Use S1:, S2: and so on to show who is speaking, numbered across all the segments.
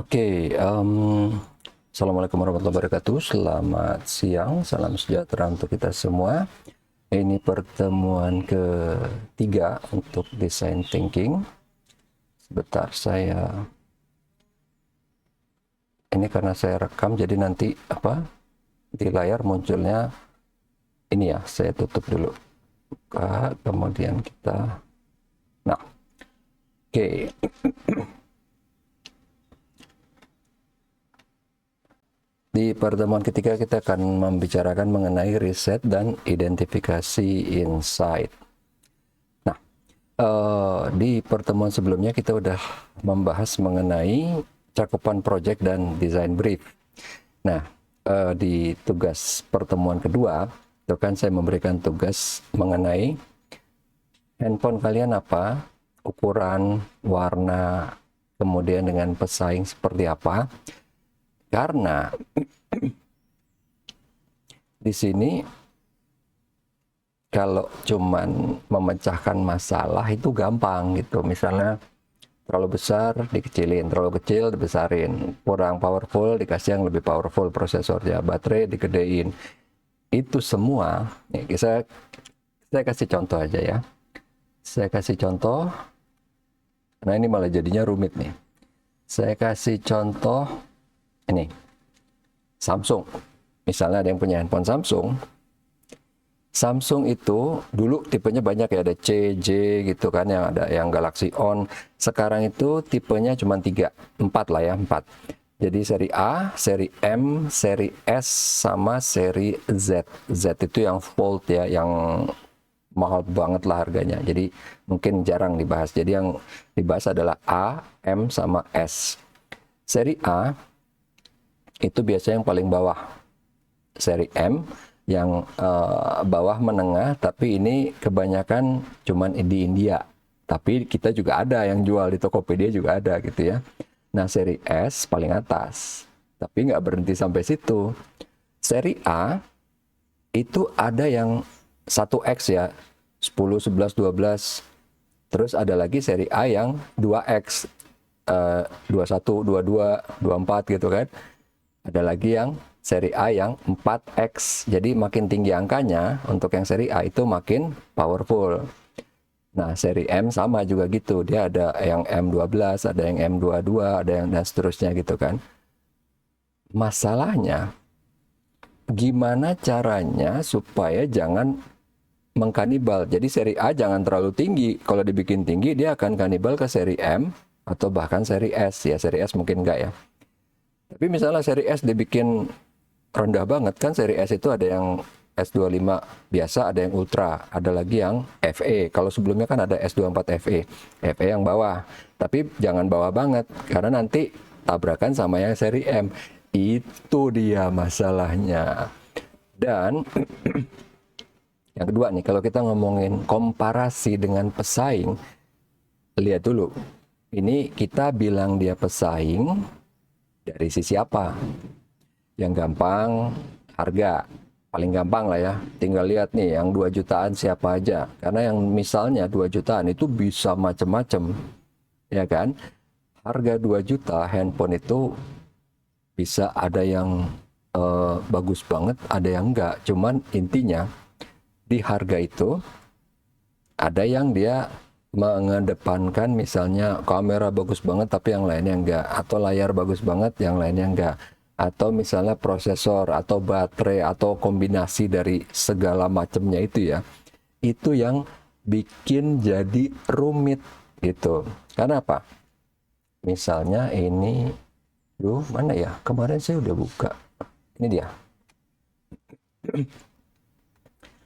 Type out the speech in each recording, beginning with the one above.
S1: Assalamualaikum warahmatullahi wabarakatuh. Selamat siang, salam sejahtera untuk kita semua. Ini pertemuan ketiga untuk design thinking. Sebentar, ini karena saya rekam, jadi nanti di layar munculnya ini ya. Saya tutup dulu, buka, kemudian kita. Nah, oke. Di pertemuan ketiga kita akan membicarakan mengenai riset dan identifikasi insight. Nah, di pertemuan sebelumnya kita udah membahas mengenai cakupan project dan design brief. Nah, di tugas pertemuan kedua, itu kan saya memberikan tugas mengenai handphone kalian apa, ukuran, warna, kemudian dengan pesaing seperti apa. Karena di sini kalau cuman memecahkan masalah itu gampang gitu. Misalnya terlalu besar dikecilin, terlalu kecil dibesarin, kurang powerful dikasih yang lebih powerful prosesornya, baterai digedein. Itu semua, nih, saya kasih contoh aja ya. Saya kasih contoh, nah ini malah jadinya rumit nih. Saya kasih contoh ini, Samsung. Misalnya ada yang punya handphone Samsung. Samsung itu dulu tipenya banyak ya, ada C, J gitu kan, yang ada yang Galaxy On. Sekarang itu tipenya cuma 3, 4 lah ya, 4. Jadi seri A, seri M, seri S, sama seri Z. Z itu yang Fold ya, yang mahal banget lah harganya. Jadi mungkin jarang dibahas. Jadi yang dibahas adalah A, M, sama S. Seri A itu biasanya yang paling bawah. Seri M yang bawah menengah, tapi ini kebanyakan cuman di India. Tapi kita juga ada yang jual di Tokopedia juga ada gitu ya. Nah, seri S paling atas. Tapi nggak berhenti sampai situ. Seri A itu ada yang 1X ya, 10, 11, 12. Terus ada lagi seri A yang 2X, 21, 22, 24 gitu kan. Ada lagi yang seri A yang 4X. Jadi makin tinggi angkanya untuk yang seri A itu makin powerful. Nah, seri M sama juga gitu. Dia ada yang M12, ada yang M22, ada yang dan seterusnya gitu kan. Masalahnya, gimana caranya supaya jangan mengkanibal. Jadi seri A jangan terlalu tinggi. Kalau dibikin tinggi, dia akan kanibal ke seri M atau bahkan seri S. Ya, seri S mungkin enggak ya. Tapi misalnya seri S dibikin rendah banget, kan seri S itu ada yang S25 biasa, ada yang Ultra, ada lagi yang FE. Kalau sebelumnya kan ada S24 FE. FE yang bawah. Tapi jangan bawah banget, karena nanti tabrakan sama yang seri M. Itu dia masalahnya. Dan yang kedua nih, kalau kita ngomongin komparasi dengan pesaing, lihat dulu. Ini kita bilang dia pesaing dari sisi apa? Yang gampang, harga. Paling gampang lah ya. Tinggal lihat nih, yang 2 jutaan siapa aja. Karena yang misalnya 2 jutaan itu bisa macam-macam. Ya kan? Harga 2 juta handphone itu bisa ada yang bagus banget, ada yang enggak. Cuman intinya, di harga itu ada yang dia mengedepankan misalnya kamera bagus banget tapi yang lainnya enggak, atau layar bagus banget yang lainnya enggak, atau misalnya prosesor atau baterai atau kombinasi dari segala macamnya itu ya, itu yang bikin jadi rumit gitu. Karena apa? Misalnya ini, mana ya, kemarin saya udah buka, ini dia.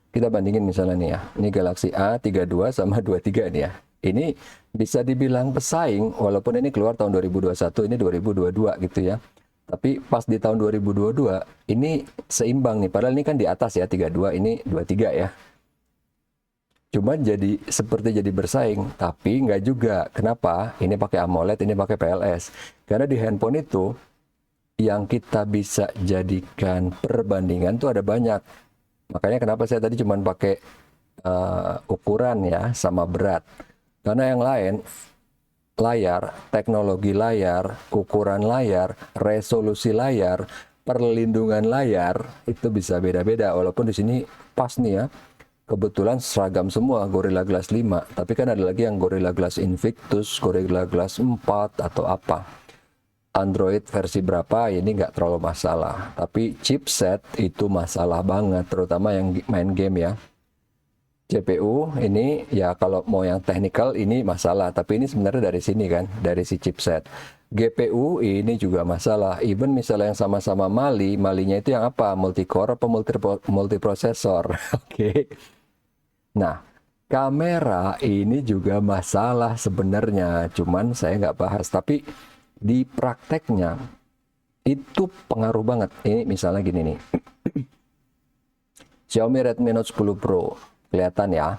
S1: Kita bandingin misalnya nih ya, ini Galaxy A32 sama 23 nih ya. Ini bisa dibilang pesaing, walaupun ini keluar tahun 2021, ini 2022 gitu ya. Tapi pas di tahun 2022, ini seimbang nih, padahal ini kan di atas ya, 32, ini 23 ya. Cuman seperti jadi bersaing, tapi nggak juga. Kenapa? Ini pakai AMOLED, ini pakai PLS. Karena di handphone itu, yang kita bisa jadikan perbandingan tuh ada banyak. Makanya kenapa saya tadi cuma pakai ukuran ya sama berat. Karena yang lain layar, teknologi layar, ukuran layar, resolusi layar, perlindungan layar itu bisa beda-beda. Walaupun di sini pas nih ya, kebetulan seragam semua Gorilla Glass 5, tapi kan ada lagi yang Gorilla Glass Invictus, Gorilla Glass 4 atau apa. Android versi berapa ini nggak terlalu masalah, tapi chipset itu masalah banget, terutama yang main game ya. CPU ini ya kalau mau yang technical ini masalah, tapi ini sebenarnya dari sini kan, dari si chipset. GPU ini juga masalah, even misalnya yang sama-sama Malinya itu yang apa? Multicore apa multiprosesor? Oke. Nah, kamera ini juga masalah sebenarnya, cuman saya nggak bahas, tapi di prakteknya itu pengaruh banget. Ini misalnya gini nih, Xiaomi Redmi Note 10 Pro. Kelihatan ya,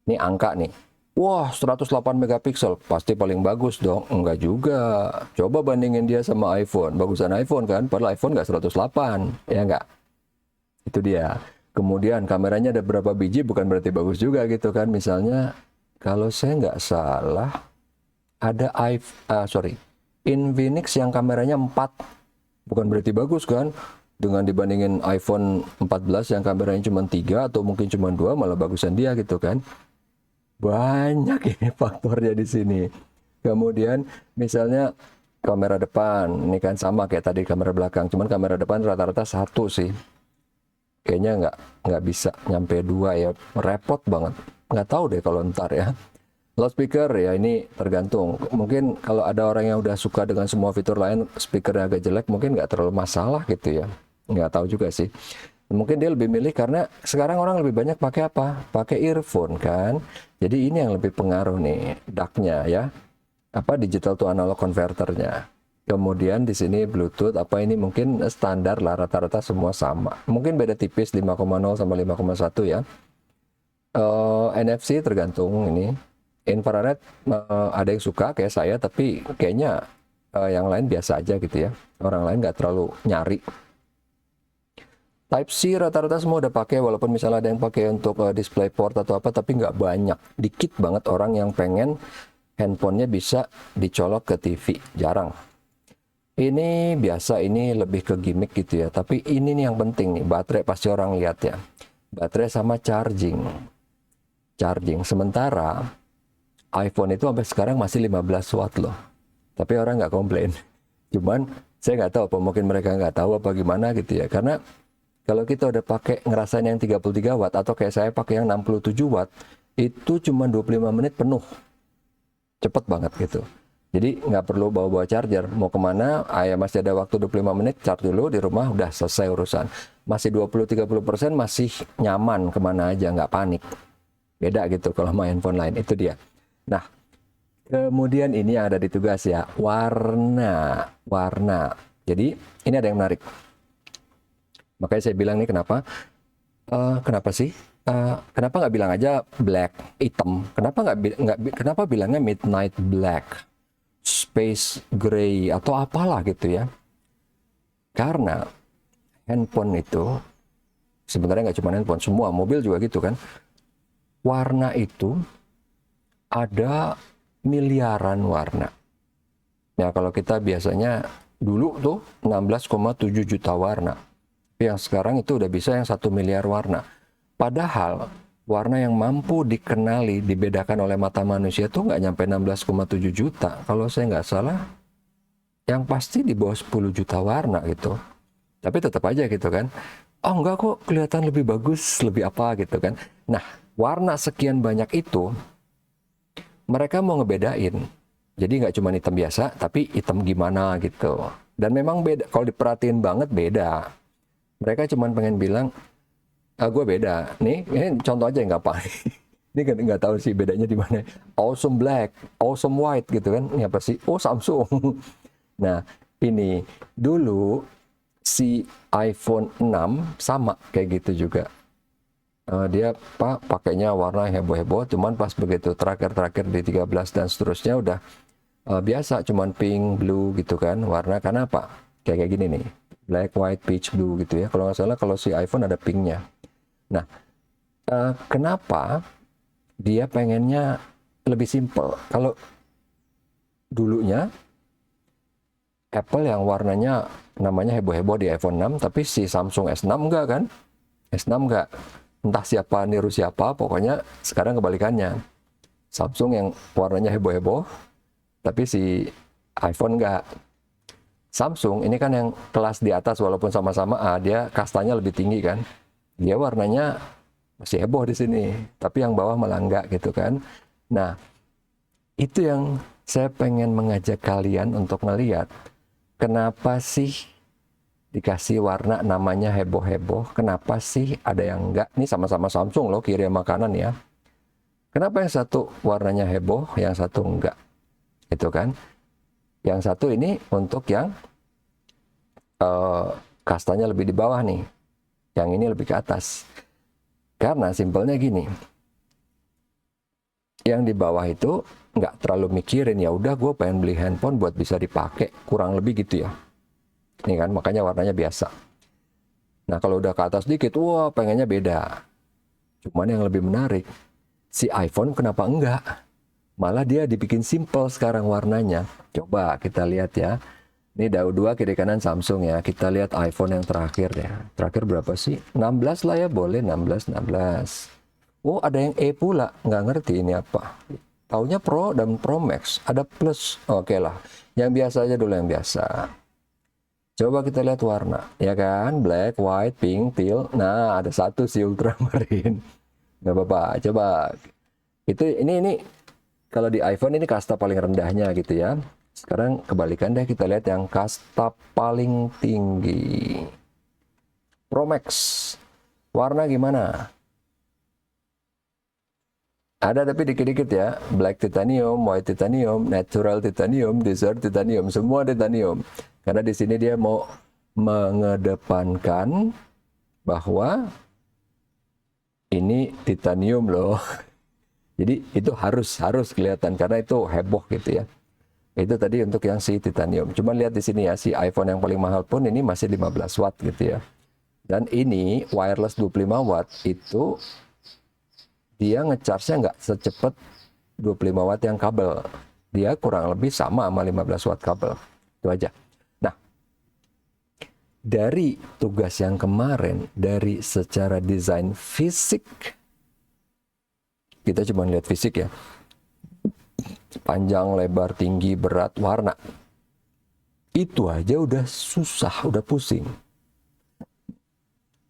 S1: ini angka nih, wah 108 megapiksel, pasti paling bagus dong. Enggak juga, coba bandingin dia sama iPhone, bagusan iPhone kan, padahal iPhone nggak 108, ya nggak? Itu dia. Kemudian kameranya ada berapa biji, bukan berarti bagus juga gitu kan. Misalnya, kalau saya nggak salah, ada Infinix yang kameranya 4, bukan berarti bagus kan. Dengan dibandingin iPhone 14 yang kameranya cuma 3 atau mungkin cuma 2, malah bagusan dia gitu kan. Banyak ini faktornya di sini. Kemudian misalnya kamera depan, ini kan sama kayak tadi kamera belakang, cuman kamera depan rata-rata 1 sih. Kayaknya nggak bisa nyampe 2 ya, repot banget. Nggak tahu deh kalau ntar ya. Loudspeaker ya ini tergantung. Mungkin kalau ada orang yang udah suka dengan semua fitur lain, speakernya agak jelek, mungkin nggak terlalu masalah gitu ya. Nggak tahu juga sih. Mungkin dia lebih milih karena sekarang orang lebih banyak pakai apa? Pakai earphone kan. Jadi ini yang lebih pengaruh nih, DAC-nya ya. Apa digital to analog converternya. Kemudian di sini Bluetooth apa ini mungkin standar lah, rata-rata semua sama. Mungkin beda tipis 5,0 sama 5,1 ya. NFC tergantung ini. Infrared ada yang suka kayak saya, tapi kayaknya yang lain biasa aja gitu ya. Orang lain nggak terlalu nyari. Type-C rata-rata semua udah pakai, walaupun misalnya ada yang pakai untuk display port atau apa, tapi nggak banyak. Dikit banget orang yang pengen handphonenya bisa dicolok ke TV, jarang. Ini biasa, ini lebih ke gimmick gitu ya, tapi ini nih yang penting nih, baterai pasti orang lihat ya. Baterai sama charging. Sementara iPhone itu sampai sekarang masih 15 watt loh. Tapi orang nggak komplain. Cuman saya nggak tahu apa, mungkin mereka nggak tahu apa gimana gitu ya, karena kalau kita udah pakai ngerasain yang 33 watt atau kayak saya pakai yang 67 watt, itu cuma 25 menit penuh. Cepet banget gitu. Jadi nggak perlu bawa-bawa charger. Mau kemana, masih ada waktu 25 menit, charge dulu di rumah, udah selesai urusan. Masih 20-30% masih nyaman kemana aja, nggak panik. Beda gitu kalau main handphone lain, itu dia. Nah, kemudian ini yang ada di tugas ya, warna. Jadi ini ada yang menarik. Makanya saya bilang nih kenapa sih? Kenapa nggak bilang aja black, hitam? Kenapa bilangnya midnight black, space gray atau apalah gitu ya? Karena handphone itu sebenarnya nggak cuma handphone, semua mobil juga gitu kan. Warna itu ada miliaran warna. Ya kalau kita biasanya dulu tuh 16,7 juta warna. Yang sekarang itu udah bisa yang 1 miliar warna. Padahal warna yang mampu dikenali, dibedakan oleh mata manusia tuh nggak nyampe 16,7 juta. Kalau saya nggak salah, yang pasti di bawah 10 juta warna gitu. Tapi tetap aja gitu kan. Oh enggak kok, kelihatan lebih bagus, lebih apa gitu kan. Nah, warna sekian banyak itu, mereka mau ngebedain. Jadi nggak cuma hitam biasa, tapi hitam gimana gitu. Dan memang beda, kalau diperhatiin banget beda. Mereka cuma pengen bilang, gue beda. Nih, ini contoh aja nggak apa. Ini nggak tahu sih bedanya di mana. Awesome black, awesome white gitu kan. Ini apa sih? Oh Samsung. Nah, ini dulu si iPhone 6 sama kayak gitu juga. Dia pakainya warna heboh-heboh, cuman pas begitu terakhir di 13 dan seterusnya udah biasa, cuman pink, blue gitu kan. Warna karena apa? Kayak gini nih. Black, white, peach, blue gitu ya. Kalau nggak salah kalau si iPhone ada pinknya. Nah, kenapa dia pengennya lebih simple? Kalau dulunya Apple yang warnanya namanya heboh-heboh di iPhone 6, tapi si Samsung S6 enggak kan? S6 enggak. Entah siapa niru siapa, pokoknya sekarang kebalikannya. Samsung yang warnanya heboh-heboh, tapi si iPhone enggak. Samsung ini kan yang kelas di atas, walaupun sama-sama A, dia kastanya lebih tinggi kan. Dia warnanya masih heboh di sini, tapi yang bawah malah enggak gitu kan. Nah, itu yang saya pengen mengajak kalian untuk melihat. Kenapa sih dikasih warna namanya heboh-heboh? Kenapa sih ada yang enggak? Ini sama-sama Samsung loh, kiri sama kanan ya. Kenapa yang satu warnanya heboh, yang satu enggak? Itu kan. Yang satu ini untuk yang kastanya lebih di bawah nih. Yang ini lebih ke atas. Karena simpelnya gini. Yang di bawah itu nggak terlalu mikirin, ya udah gue pengen beli handphone buat bisa dipakai, kurang lebih gitu ya. Ini kan makanya warnanya biasa. Nah kalau udah ke atas dikit, wah pengennya beda. Cuman yang lebih menarik, si iPhone kenapa enggak? Malah dia dibikin simple sekarang warnanya. Coba kita lihat ya. Ini DAW 2 kiri kanan Samsung ya. Kita lihat iPhone yang terakhir ya. Terakhir berapa sih? 16 lah ya, boleh 16. Oh ada yang E pula, nggak ngerti ini apa. Taunya Pro dan Pro Max, ada plus. Oke lah, yang biasa aja dulu, yang biasa. Coba kita lihat warna, ya kan? Black, white, pink, teal. Nah, ada satu si ultramarine. Nggak apa-apa, coba. Ini kalau di iPhone ini kasta paling rendahnya gitu ya. Sekarang kebalikan deh, kita lihat yang kasta paling tinggi. Pro Max. Warna gimana? Ada tapi dikit-dikit ya, black titanium, white titanium, natural titanium, desert titanium, semua titanium. Karena di sini dia mau mengedepankan bahwa ini titanium loh. Jadi itu harus kelihatan karena itu heboh gitu ya. Itu tadi untuk yang si titanium. Cuma lihat di sini ya, si iPhone yang paling mahal pun ini masih 15 watt gitu ya. Dan ini wireless 25 watt itu dia ngecharge-nya nggak secepat 25 watt yang kabel. Dia kurang lebih sama 15 watt kabel. Itu aja. Nah, dari tugas yang kemarin, dari secara desain fisik, kita cuma lihat fisik ya. Panjang, lebar, tinggi, berat, warna. Itu aja udah susah, udah pusing.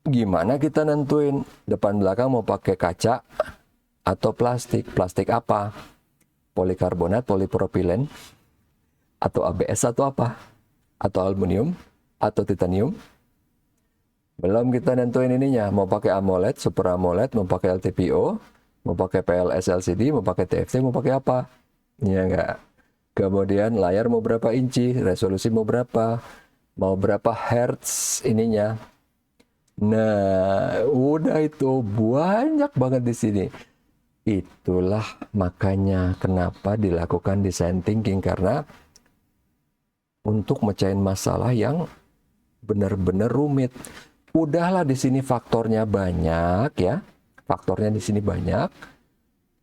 S1: Gimana kita nentuin depan belakang mau pakai kaca atau plastik? Plastik apa? Polikarbonat, polipropilen, atau ABS atau apa? Atau aluminium, atau titanium? Belum kita nentuin ininya, mau pakai AMOLED, Super AMOLED, mau pakai LTPO, mau pakai PLS LCD, mau pakai TFT, mau pakai apa? Ya enggak. Kemudian layar mau berapa inci, resolusi mau berapa hertz ininya. Nah, udah itu banyak banget di sini. Itulah makanya kenapa dilakukan design thinking, karena untuk mecahin masalah yang benar-benar rumit. Udahlah di sini faktornya banyak ya. Faktornya di sini banyak.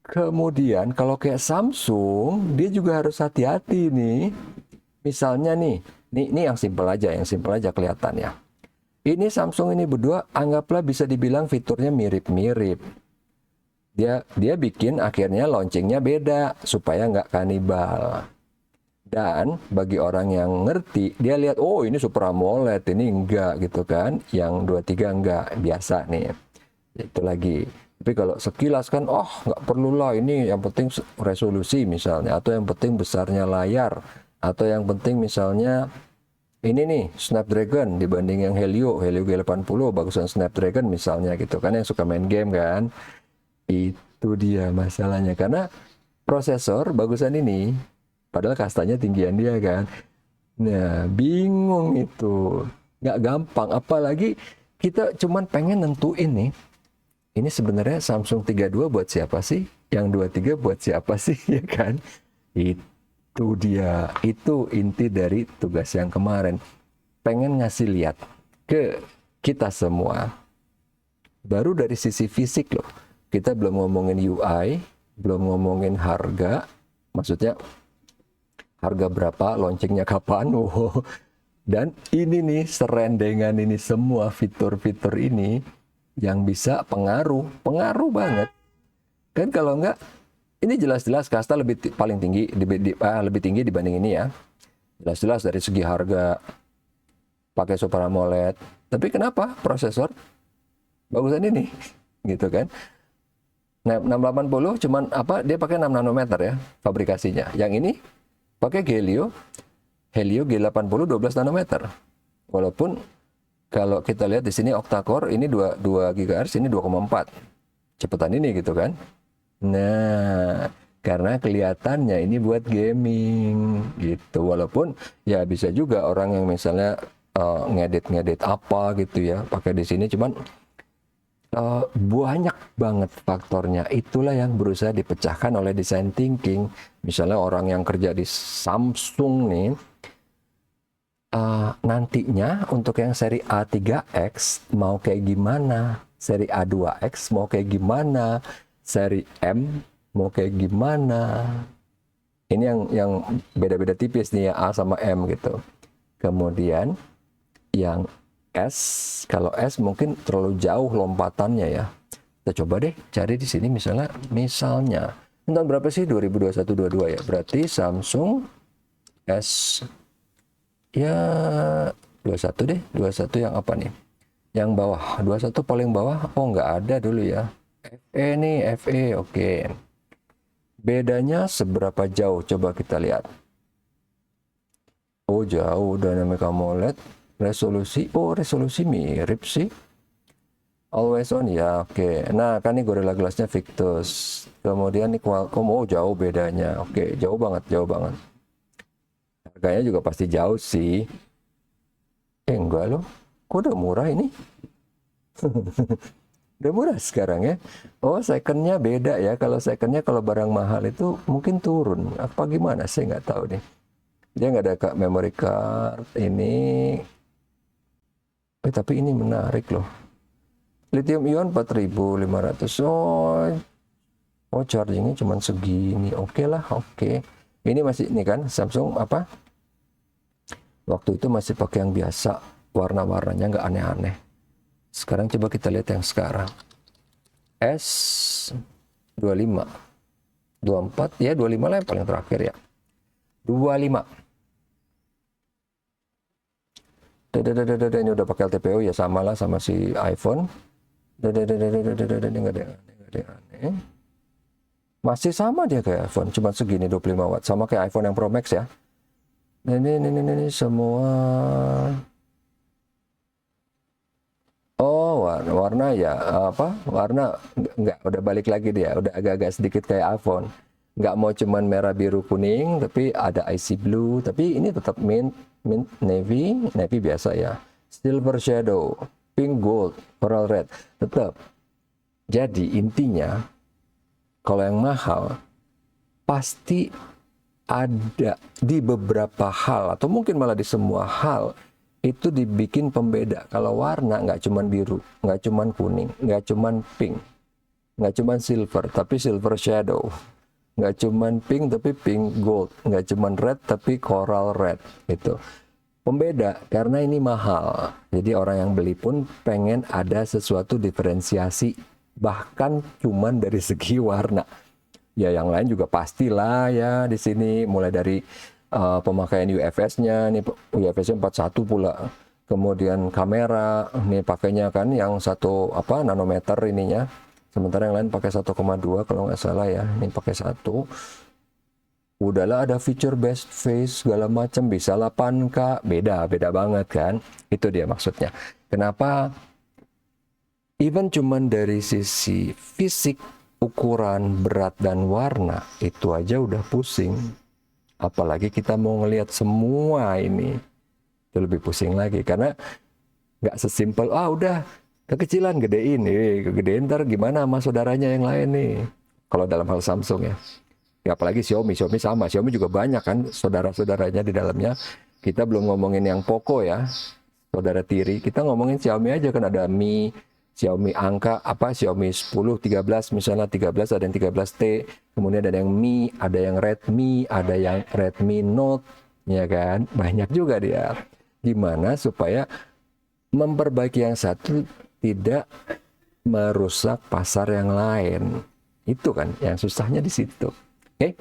S1: Kemudian kalau kayak Samsung, dia juga harus hati-hati nih. Misalnya nih, ini yang simpel aja kelihatan ya. Ini Samsung ini berdua anggaplah bisa dibilang fiturnya mirip-mirip. Dia bikin akhirnya launchingnya beda supaya nggak kanibal. Dan bagi orang yang ngerti, dia lihat, oh ini Super AMOLED, ini enggak gitu kan. Yang 23 enggak, biasa nih. Itu lagi. Tapi kalau sekilas kan, oh nggak perlulah, ini yang penting resolusi misalnya. Atau yang penting besarnya layar. Atau yang penting misalnya, ini nih Snapdragon dibanding yang Helio G80 bagusan Snapdragon misalnya gitu kan, yang suka main game kan. Itu dia masalahnya, karena prosesor bagusan ini padahal kastanya tinggian dia kan. Nah bingung itu, nggak gampang. Apalagi kita cuman pengen nentuin nih, ini sebenarnya Samsung 32 buat siapa sih, yang 23 buat siapa sih, ya kan. Itu dia, itu inti dari tugas yang kemarin. Pengen ngasih lihat ke kita semua. Baru dari sisi fisik loh. Kita belum ngomongin UI, belum ngomongin harga. Maksudnya harga berapa, launchingnya kapan. Wow. Dan ini nih serendengan ini semua fitur-fitur ini yang bisa pengaruh banget. Kan kalau enggak, ini jelas-jelas kasta paling tinggi, lebih tinggi dibanding ini ya. Jelas-jelas dari segi harga, pakai Super AMOLED. Tapi kenapa prosesor bagusan ini? Gitu kan. Nah, 680 cuman dia pakai 6 nanometer ya fabrikasinya. Yang ini pakai Helio G80 12 nanometer. Walaupun kalau kita lihat di sini octa-core ini 2 GHz, ini 2,4. Cepetan ini gitu kan. Nah, karena kelihatannya ini buat gaming gitu. Walaupun ya bisa juga orang yang misalnya ngedit apa gitu ya, pakai di sini, cuman banyak banget faktornya. Itulah yang berusaha dipecahkan oleh design thinking. Misalnya orang yang kerja di Samsung nih, nantinya untuk yang seri A3X mau kayak gimana, seri A2X mau kayak gimana, seri M mau kayak gimana. Ini yang beda-beda tipis nih ya, A sama M gitu. Kemudian yang S, kalau S mungkin terlalu jauh lompatannya ya. Kita coba deh cari di sini misalnya tahun berapa sih, 2021-22 ya. Berarti Samsung S ya 21 deh, 21 yang apa nih? Yang bawah, 21 paling bawah. Oh, nggak ada dulu ya. FE nih, FE, oke. Bedanya seberapa jauh? Coba kita lihat. Oh, jauh. Dynamic AMOLED. Resolusi, resolusi mirip sih. Always on ya, oke. Nah, kan ini Gorilla Glass-nya Victus. Kemudian ini Qualcomm, jauh bedanya. Oke, jauh banget, jauh banget. Harganya juga pasti jauh sih. Enggak loh, kok udah murah ini? Udah murah sekarang ya. Oh, secondnya beda ya. Kalau secondnya, kalau barang mahal itu mungkin turun. Apa gimana? Saya nggak tahu nih. Dia nggak ada memory card ini. Tapi ini menarik loh. Lithium ion 4500. Oh, chargingnya cuma segini. Oke lah, oke. Ini masih ini kan Samsung apa? Waktu itu masih pakai yang biasa, warna-warnanya nggak aneh-aneh. Sekarang coba kita lihat yang sekarang. S25, 24, ya 25 lah yang paling terakhir ya. 25. Ini udah pakai LTPO ya, sama lah sama si iPhone. Ini nggak ada aneh. Masih sama dia kayak iPhone, cuma segini 25 watt, sama kayak iPhone yang Pro Max ya. Ini semua. Oh, warna ya apa? Warna nggak, udah balik lagi dia, udah agak-agak sedikit kayak iPhone. Nggak mau cuman merah biru kuning, tapi ada icy blue. Tapi ini tetap mint navy biasa ya. Silver shadow, pink gold, coral red, tetap. Jadi intinya, kalau yang mahal pasti ada di beberapa hal atau mungkin malah di semua hal itu dibikin pembeda. Kalau warna nggak cuman biru, nggak cuman kuning, nggak cuman pink, nggak cuman silver, tapi silver shadow. Nggak cuman pink, tapi pink gold. Nggak cuman red, tapi coral red. Itu pembeda karena ini mahal. Jadi orang yang beli pun pengen ada sesuatu diferensiasi, bahkan cuman dari segi warna. Ya yang lain juga pastilah ya di sini, mulai dari pemakaian UFS-nya, nih UFS-nya 41 pula. Kemudian kamera, nih pakainya kan yang 1 nanometer ininya. Sementara yang lain pakai 1,2 kalau nggak salah ya. Ini pakai 1. Udahlah ada feature best face segala macam, bisa 8K, beda banget kan. Itu dia maksudnya. Kenapa even cuman dari sisi fisik, ukuran, berat dan warna itu aja udah pusing. Apalagi kita mau ngelihat semua ini, itu lebih pusing lagi karena nggak sesimpel udah kekecilan gedein gedein ntar gimana sama saudaranya yang lain nih. Kalau dalam hal Samsung ya, apalagi Xiaomi sama, Xiaomi juga banyak kan saudara-saudaranya di dalamnya. Kita belum ngomongin yang Poco ya, saudara tiri. Kita ngomongin Xiaomi aja kan, ada Mi Xiaomi angka apa, Xiaomi 10, 13 misalnya, 13 ada yang 13T, kemudian ada yang Mi, ada yang Redmi, ada yang Redmi Note, ya kan? Banyak juga dia. Gimana supaya memperbaiki yang satu tidak merusak pasar yang lain. Itu kan yang susahnya di situ. Oke.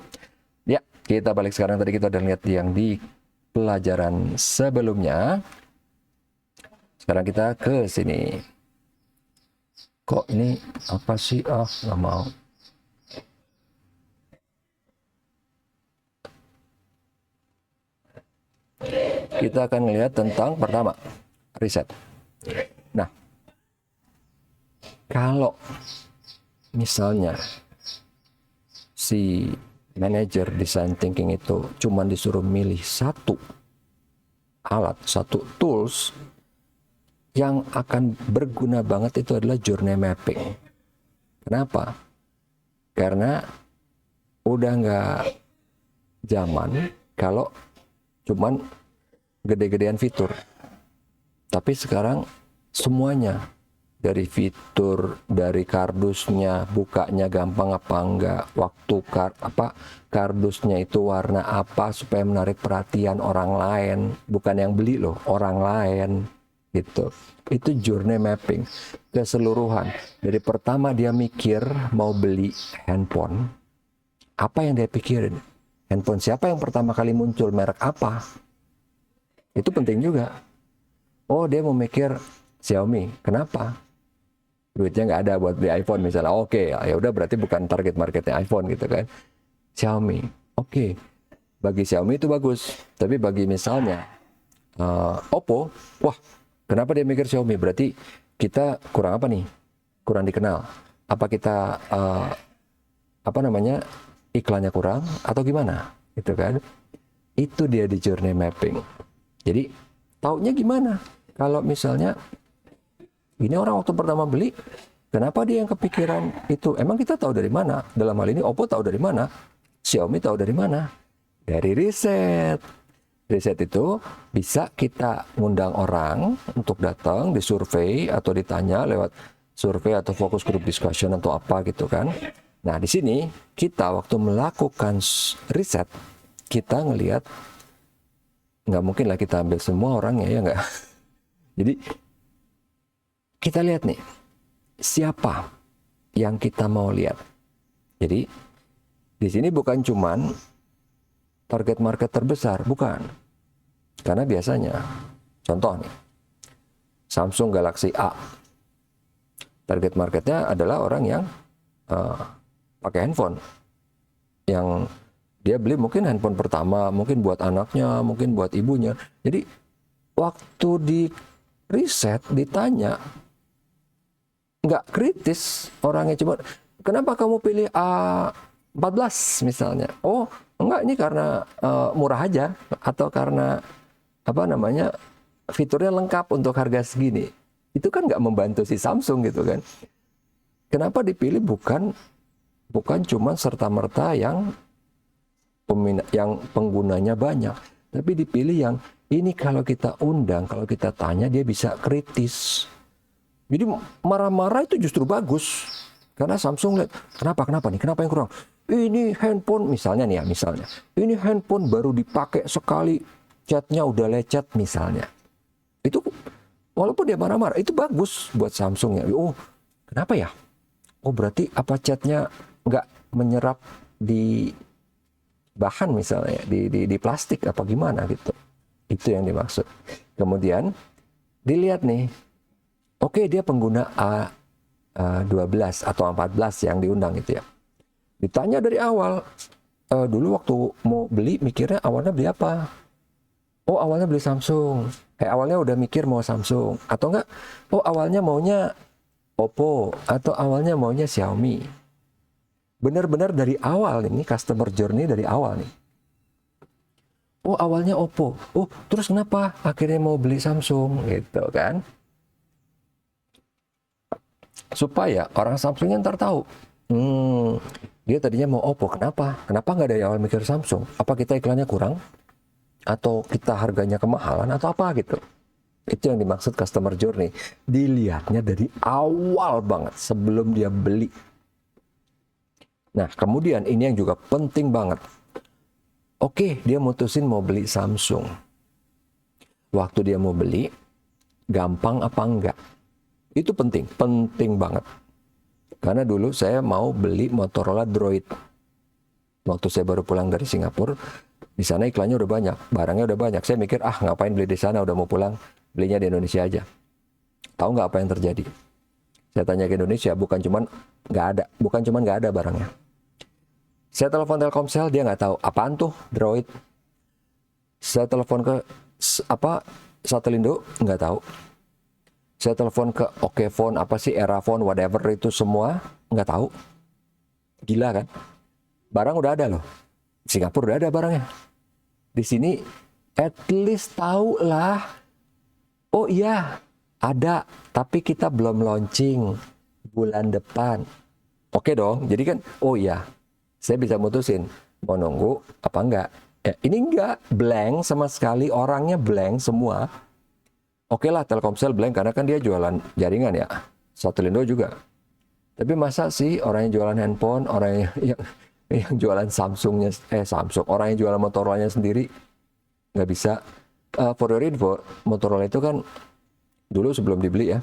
S1: Ya, kita balik sekarang, tadi kita udah lihat yang di pelajaran sebelumnya. Sekarang kita ke sini. Kok ini apa sih? Ah, nggak mau. Kita akan melihat tentang pertama, riset. Nah, kalau misalnya si manajer design thinking itu cuma disuruh milih satu alat, satu tools, yang akan berguna banget itu adalah journey mapping. Kenapa? Karena udah nggak zaman kalau cuman gede-gedean fitur. Tapi sekarang semuanya, dari fitur, dari kardusnya, bukanya gampang apa enggak, waktu kardusnya itu warna apa supaya menarik perhatian orang lain, bukan yang beli loh, orang lain. Gitu. Itu journey mapping keseluruhan. Dari pertama dia mikir mau beli handphone, apa yang dia pikirin? Handphone siapa yang pertama kali muncul, merek apa? Itu penting juga. Oh, dia mau mikir Xiaomi. Kenapa? Duitnya nggak ada buat beli iPhone misalnya. Oke, ya udah berarti bukan target marketnya iPhone gitu kan. Xiaomi. Oke. Bagi Xiaomi itu bagus. Tapi bagi misalnya Oppo, wah, kenapa dia mikir Xiaomi? Berarti kita kurang apa nih? Kurang dikenal. Apa kita iklannya kurang atau gimana? Gitu kan? Itu dia di journey mapping. Jadi taunya gimana? Kalau misalnya ini orang waktu pertama beli, kenapa dia yang kepikiran itu? Emang kita tahu dari mana? Dalam hal ini Oppo tahu dari mana? Xiaomi tahu dari mana? Dari riset. Riset itu bisa kita ngundang orang untuk datang, disurvei atau ditanya lewat survei atau focus group discussion atau apa gitu kan. Nah, di sini kita waktu melakukan riset, kita ngelihat, nggak mungkin lah kita ambil semua orangnya, ya nggak? Jadi kita lihat nih, siapa yang kita mau lihat. Jadi di sini bukan cuman target market terbesar, bukan. Karena biasanya, contoh nih, Samsung Galaxy A. Target marketnya adalah orang yang pakai handphone. Yang dia beli mungkin handphone pertama, mungkin buat anaknya, mungkin buat ibunya. Jadi waktu di riset, ditanya, nggak kritis orangnya, cuma kenapa kamu pilih A14 misalnya? Oh, enggak, ini karena murah aja, atau karena fiturnya lengkap untuk harga segini. Itu kan nggak membantu si Samsung gitu kan. Kenapa dipilih bukan cuma serta-merta yang penggunanya banyak, tapi dipilih yang ini kalau kita undang, kalau kita tanya, dia bisa kritis. Jadi marah-marah itu justru bagus. Karena Samsung lihat, kenapa yang kurang? Ini handphone, misalnya nih ya, ini handphone baru dipakai sekali, catnya udah lecet misalnya. Itu walaupun dia marah-marah, itu bagus buat Samsung ya. Oh, kenapa ya? Oh, berarti apa catnya nggak menyerap di bahan misalnya, di plastik apa gimana gitu. Itu yang dimaksud. Kemudian dilihat nih, oke, dia pengguna A12 atau A14 yang diundang itu ya. Ditanya dari awal, dulu waktu mau beli mikirnya awalnya beli apa? Oh, awalnya beli Samsung. Awalnya udah mikir mau Samsung. Atau enggak, oh awalnya maunya Oppo. Atau awalnya maunya Xiaomi. Benar-benar dari awal ini, customer journey dari awal nih. Oh, awalnya Oppo. Oh, terus kenapa akhirnya mau beli Samsung? Gitu kan. Supaya orang Samsungnya ntar tahu. Dia tadinya mau Oppo. Kenapa? Kenapa nggak dari awal mikir Samsung? Apa kita iklannya kurang? Atau kita harganya kemahalan? Atau apa gitu? Itu yang dimaksud customer journey. Dilihatnya dari awal banget sebelum dia beli. Nah, kemudian ini yang juga penting banget. Oke, dia mutusin mau beli Samsung. Waktu dia mau beli, gampang apa enggak? Itu penting, penting banget. Karena dulu saya mau beli Motorola Droid. Waktu saya baru pulang dari Singapura, di sana iklannya udah banyak, barangnya udah banyak. Saya mikir, ngapain beli di sana, udah mau pulang, belinya di Indonesia aja. Tahu nggak apa yang terjadi? Saya tanya ke Indonesia, bukan cuman nggak ada barangnya. Saya telepon Telkomsel, dia nggak tahu apaan tuh Droid. Saya telepon ke Satelindo, nggak tahu. Saya telepon ke Okefone, apa sih Erafone, whatever itu semua, nggak tahu. Gila kan? Barang udah ada loh. Singapura udah ada barangnya. Di sini at least tahu lah. Oh iya, ada, tapi kita belum launching bulan depan. Oke dong, jadi kan, oh iya, saya bisa mutusin mau nunggu apa enggak. Ya, ini enggak, blank sama sekali, orangnya blank semua. Oke lah, Telkomsel blank karena kan dia jualan jaringan ya. Satelindo juga. Tapi masa sih orang yang jualan handphone, orang yang jualan Samsung, orang yang jualan Motorola-nya sendiri nggak bisa. For your info, Motorola itu kan dulu sebelum dibeli ya,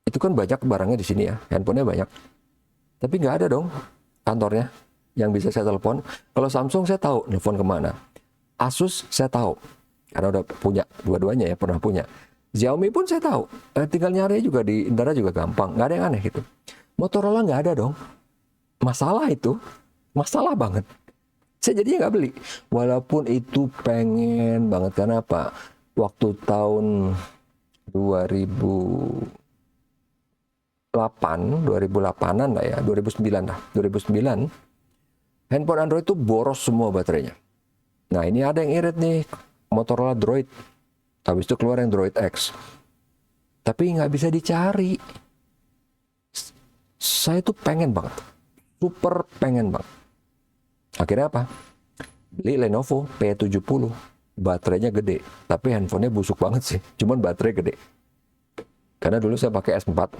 S1: itu kan banyak barangnya di sini ya, handphonenya banyak. Tapi nggak ada dong kantornya yang bisa saya telepon. Kalau Samsung saya tahu telepon kemana. Asus saya tahu karena udah punya dua-duanya ya, pernah punya. Xiaomi pun saya tahu, tinggal nyari juga di Indra juga gampang, nggak ada yang aneh gitu. Motorola nggak ada dong. Masalah itu, masalah banget. Saya jadinya nggak beli. Walaupun itu pengen banget. Karena apa? Waktu tahun 2008an lah ya, 2009 lah. 2009, handphone Android itu boros semua baterainya. Nah ini ada yang irit nih, Motorola Droid. Habis itu keluar yang Droid X. Tapi nggak bisa dicari. Saya tuh pengen banget. Super pengen banget. Akhirnya apa? Beli Lenovo P70. Baterainya gede, tapi handphonenya busuk banget sih. Cuman baterai gede. Karena dulu saya pakai S4.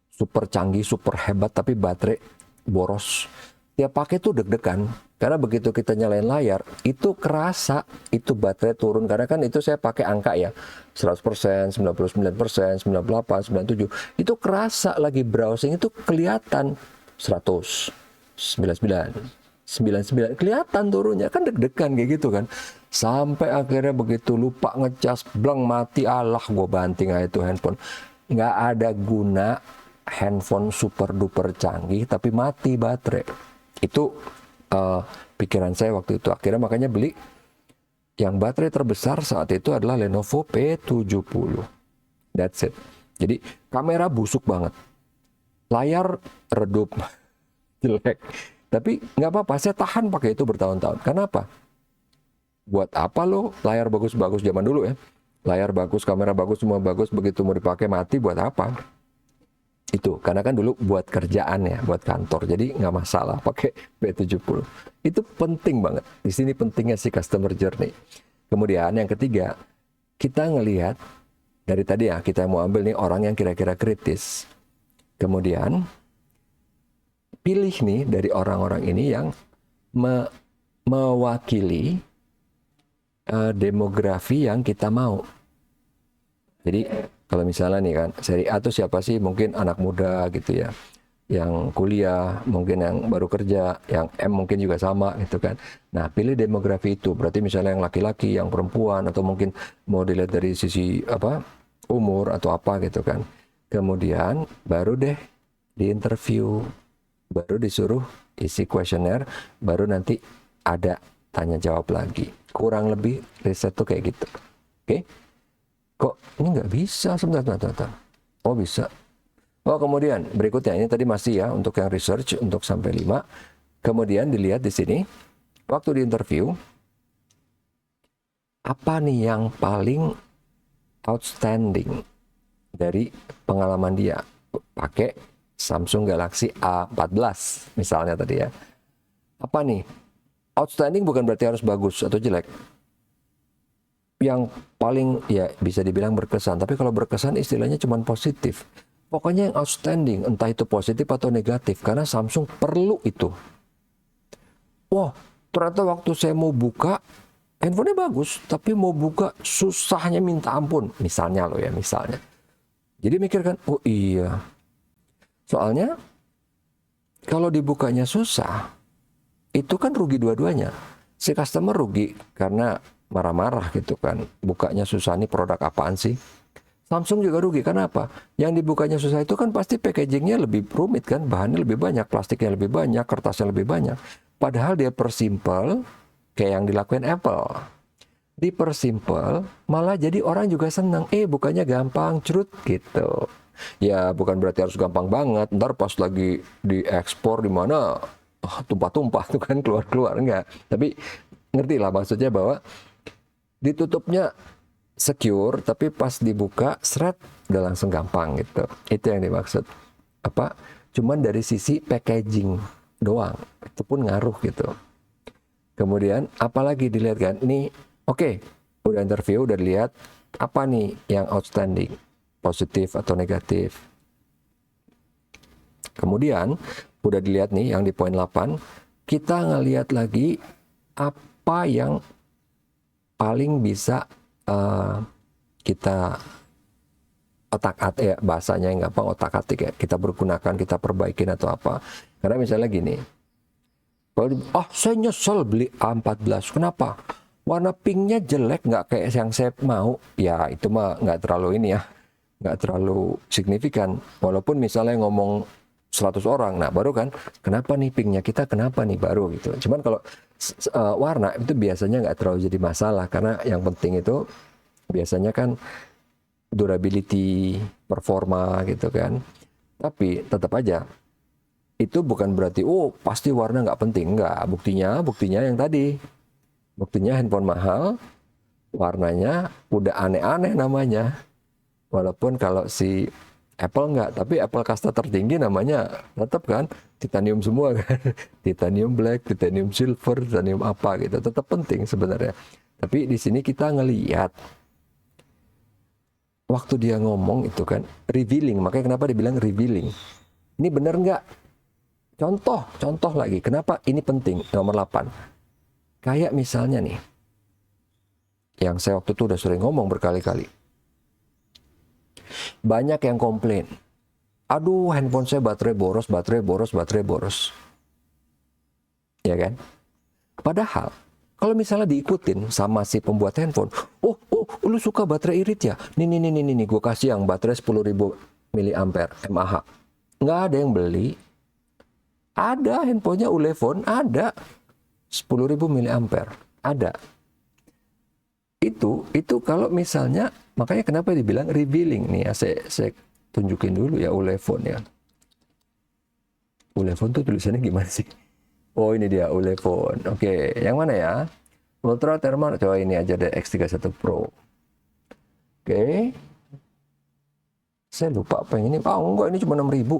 S1: Super canggih, super hebat, tapi baterai boros. Tiap pakai tuh deg-degan. Karena begitu kita nyalain layar, itu kerasa itu baterai turun. Karena kan itu saya pakai angka ya. 100%, 99%, 98%, 97%. Itu kerasa lagi browsing itu kelihatan. 100, 99, 99, kelihatan turunnya, kan deg-degan kayak gitu kan. Sampai akhirnya begitu lupa ngecas, bleng mati, Allah gue banting aja itu handphone. Nggak ada guna handphone super duper canggih tapi mati baterai. Itu pikiran saya waktu itu. Akhirnya makanya beli yang baterai terbesar saat itu adalah Lenovo P70. That's it. Jadi kamera busuk banget. Layar redup, jelek. Tapi nggak apa-apa, saya tahan pakai itu bertahun-tahun. Kenapa? Buat apa lo layar bagus-bagus zaman dulu ya? Layar bagus, kamera bagus, semua bagus, begitu mau dipakai mati, buat apa? Itu, karena kan dulu buat kerjaan ya, buat kantor. Jadi nggak masalah pakai P70. Itu penting banget. Di sini pentingnya si customer journey. Kemudian yang ketiga, kita ngelihat dari tadi ya, kita mau ambil nih orang yang kira-kira kritis. Kemudian pilih nih dari orang-orang ini yang mewakili demografi yang kita mau. Jadi kalau misalnya nih kan, seri A itu siapa sih? Mungkin anak muda gitu ya, yang kuliah, mungkin yang baru kerja, yang M mungkin juga sama gitu kan. Nah pilih demografi itu, berarti misalnya yang laki-laki, yang perempuan, atau mungkin mau dilihat dari sisi umur atau apa gitu kan. Kemudian baru deh di interview, baru disuruh isi kuesioner, baru nanti ada tanya jawab lagi. Kurang lebih riset tuh kayak gitu. Oke? Kok ini nggak bisa? Sebentar. Oh bisa. Oh kemudian berikutnya, ini tadi masih ya untuk yang research, untuk sampai 5. Kemudian dilihat di sini, waktu di interview, apa nih yang paling outstanding dari pengalaman dia pakai Samsung Galaxy A14 misalnya tadi ya. Apa nih? Outstanding bukan berarti harus bagus atau jelek. yang paling ya bisa dibilang berkesan, tapi kalau berkesan istilahnya cuma positif. Pokoknya yang outstanding, entah itu positif atau negatif, karena Samsung perlu itu. Wah, ternyata waktu saya mau buka, handphonenya bagus, tapi mau buka susahnya minta ampun. Misalnya loh ya, misalnya. Jadi mikirkan, oh iya, soalnya kalau dibukanya susah, itu kan rugi dua-duanya. Si customer rugi karena marah-marah gitu kan. Bukanya susah, nih produk apaan sih? Samsung juga rugi, karena apa? Yang dibukanya susah itu kan pasti packagingnya lebih rumit kan, bahannya lebih banyak, plastiknya lebih banyak, kertasnya lebih banyak. Padahal dia persimpel, kayak yang dilakuin Apple. Dipersimpel, malah jadi orang juga senang. Bukanya gampang, cerut gitu. Ya bukan berarti harus gampang banget, ntar pas lagi diekspor di mana, tumpah-tumpah tuh kan keluar-keluar, enggak. Tapi ngerti lah maksudnya bahwa ditutupnya secure, tapi pas dibuka seret udah langsung gampang gitu. Itu yang dimaksud. Apa? Cuman dari sisi packaging doang, itu pun ngaruh gitu. Kemudian apalagi dilihat kan? Ini oke, udah interview, udah dilihat apa nih yang outstanding, positif atau negatif. Kemudian udah dilihat nih yang di poin 8, kita ngelihat lagi apa yang paling bisa kita otak-atik ya, bahasanya yang gampang otak-atik ya, kita bergunakan, kita perbaikin atau apa. Karena misalnya gini, saya nyesel beli A14, kenapa? Warna pinknya jelek, nggak kayak yang saya mau. Ya itu mah nggak terlalu ini ya, nggak terlalu signifikan. Walaupun misalnya ngomong 100 orang, nah baru kan, kenapa nih pinknya kita, kenapa nih baru gitu. Cuman kalau warna itu biasanya nggak terlalu jadi masalah, karena yang penting itu biasanya kan durability, performa gitu kan. Tapi tetap aja itu bukan berarti pasti warna nggak penting, nggak. Buktinya yang tadi, buktinya handphone mahal, warnanya udah aneh-aneh namanya. Walaupun kalau si Apple nggak, tapi Apple kasta tertinggi namanya tetap kan titanium semua kan. Titanium black, titanium silver, titanium apa gitu. Tetap penting sebenarnya. Tapi di sini kita ngelihat waktu dia ngomong itu kan revealing. Makanya kenapa dibilang revealing. Ini benar nggak? Contoh lagi. Kenapa ini penting? Nomor 8. Kayak misalnya nih, yang saya waktu itu udah sering ngomong berkali-kali. Banyak yang komplain, aduh handphone saya baterai boros. Ya kan? Padahal, kalau misalnya diikutin sama si pembuat handphone, lu suka baterai irit ya? Nih, gue kasih yang baterai 10.000 mAh. Nggak ada yang beli. Ada handphonenya Ulefone, ada 10.000 mAh. Ada. Itu kalau misalnya, makanya kenapa dibilang revealing nih ya, saya tunjukin dulu ya Ulefone ya. Ulefone tuh tulisannya gimana sih? Oh ini dia Ulefone. Oke, yang mana ya? Ultra Thermal, coba ini aja deh X31 Pro. Oke. Saya lupa apa yang ini. Enggak, ini cuma 6.000.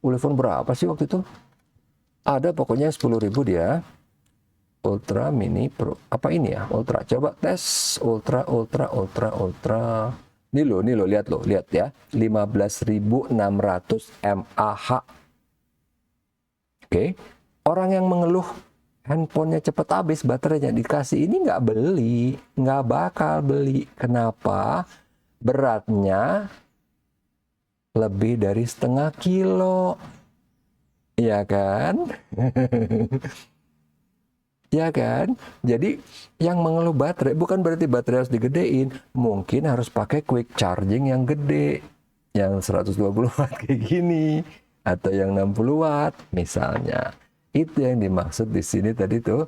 S1: Ulefone berapa sih waktu itu? Ada pokoknya 10.000 dia. Ultra Mini Pro. Apa ini ya? Ultra. Coba tes Ultra. Ini lo, lihat ya. 15.600 mAh. Oke. Orang yang mengeluh handphonenya cepat habis, baterainya dikasih ini nggak bakal beli. Kenapa? Beratnya lebih dari 0,5 kilo. Ya kan? Ya kan? Jadi yang mengeluh baterai bukan berarti baterai harus digedein. Mungkin harus pakai quick charging yang gede. Yang 120 watt kayak gini. Atau yang 60 watt misalnya. Itu yang dimaksud di sini tadi tuh.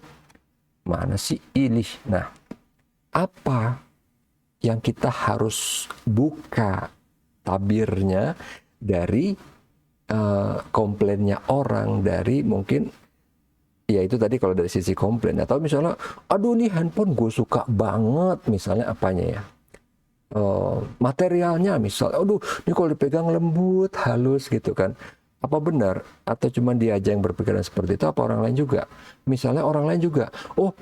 S1: Mana sih ini? Nah, apa yang kita harus buka tabirnya dari komplainnya orang, dari mungkin ya itu tadi kalau dari sisi komplain. Atau misalnya, aduh nih handphone gue suka banget, misalnya apanya ya, materialnya misalnya, aduh ini kalau dipegang lembut, halus gitu kan. Apa benar? Atau cuma dia aja yang berpikiran seperti itu, apa orang lain juga? Misalnya orang lain juga,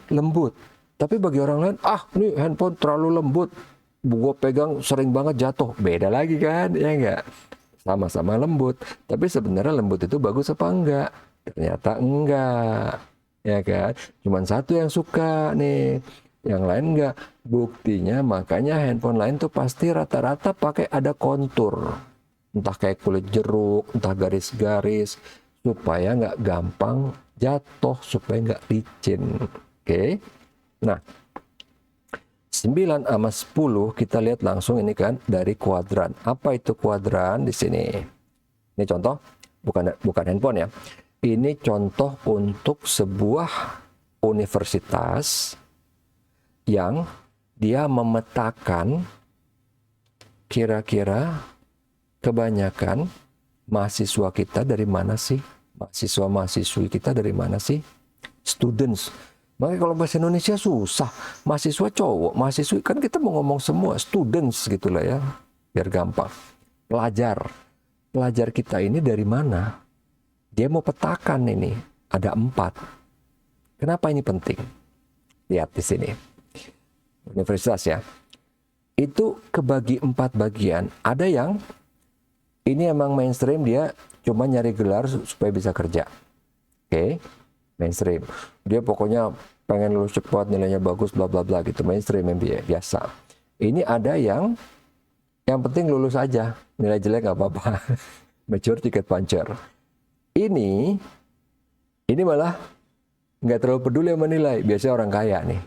S1: lembut, Tapi bagi orang lain, ini handphone terlalu lembut, gue pegang sering banget jatuh. Beda lagi kan, ya enggak? Sama-sama lembut, tapi sebenarnya lembut itu bagus apa enggak? Ternyata enggak, ya kan? Cuman satu yang suka nih, yang lain enggak. Buktinya makanya handphone lain tuh pasti rata-rata pakai ada kontur, entah kayak kulit jeruk, entah garis-garis, supaya nggak gampang jatuh, supaya nggak licin. Oke? Nah, 9 sama 10 kita lihat langsung ini kan dari kuadran. Apa itu kuadran di sini? Ini contoh, bukan handphone ya. Ini contoh untuk sebuah universitas yang dia memetakan kira-kira kebanyakan mahasiswa kita dari mana sih? Mahasiswa-mahasiswi kita dari mana sih? Students. Makanya kalau bahasa Indonesia susah. Mahasiswa cowok, mahasiswi, kan kita mau ngomong semua. Students gitulah ya, biar gampang. Pelajar. Pelajar kita ini dari mana? Dia mau petakan ini. Ada 4. Kenapa ini penting? Lihat di sini. Universitas ya. Itu kebagi 4 bagian. Ada yang ini emang mainstream, dia cuma nyari gelar supaya bisa kerja. Oke. Mainstream. Dia pokoknya pengen lulus cepat, nilainya bagus, bla bla bla gitu. Mainstream MBA biasa. Ini ada yang penting lulus aja, nilai jelek nggak apa-apa. Mature ticket puncher. Ini malah nggak terlalu peduli sama nilai. Biasanya orang kaya nih.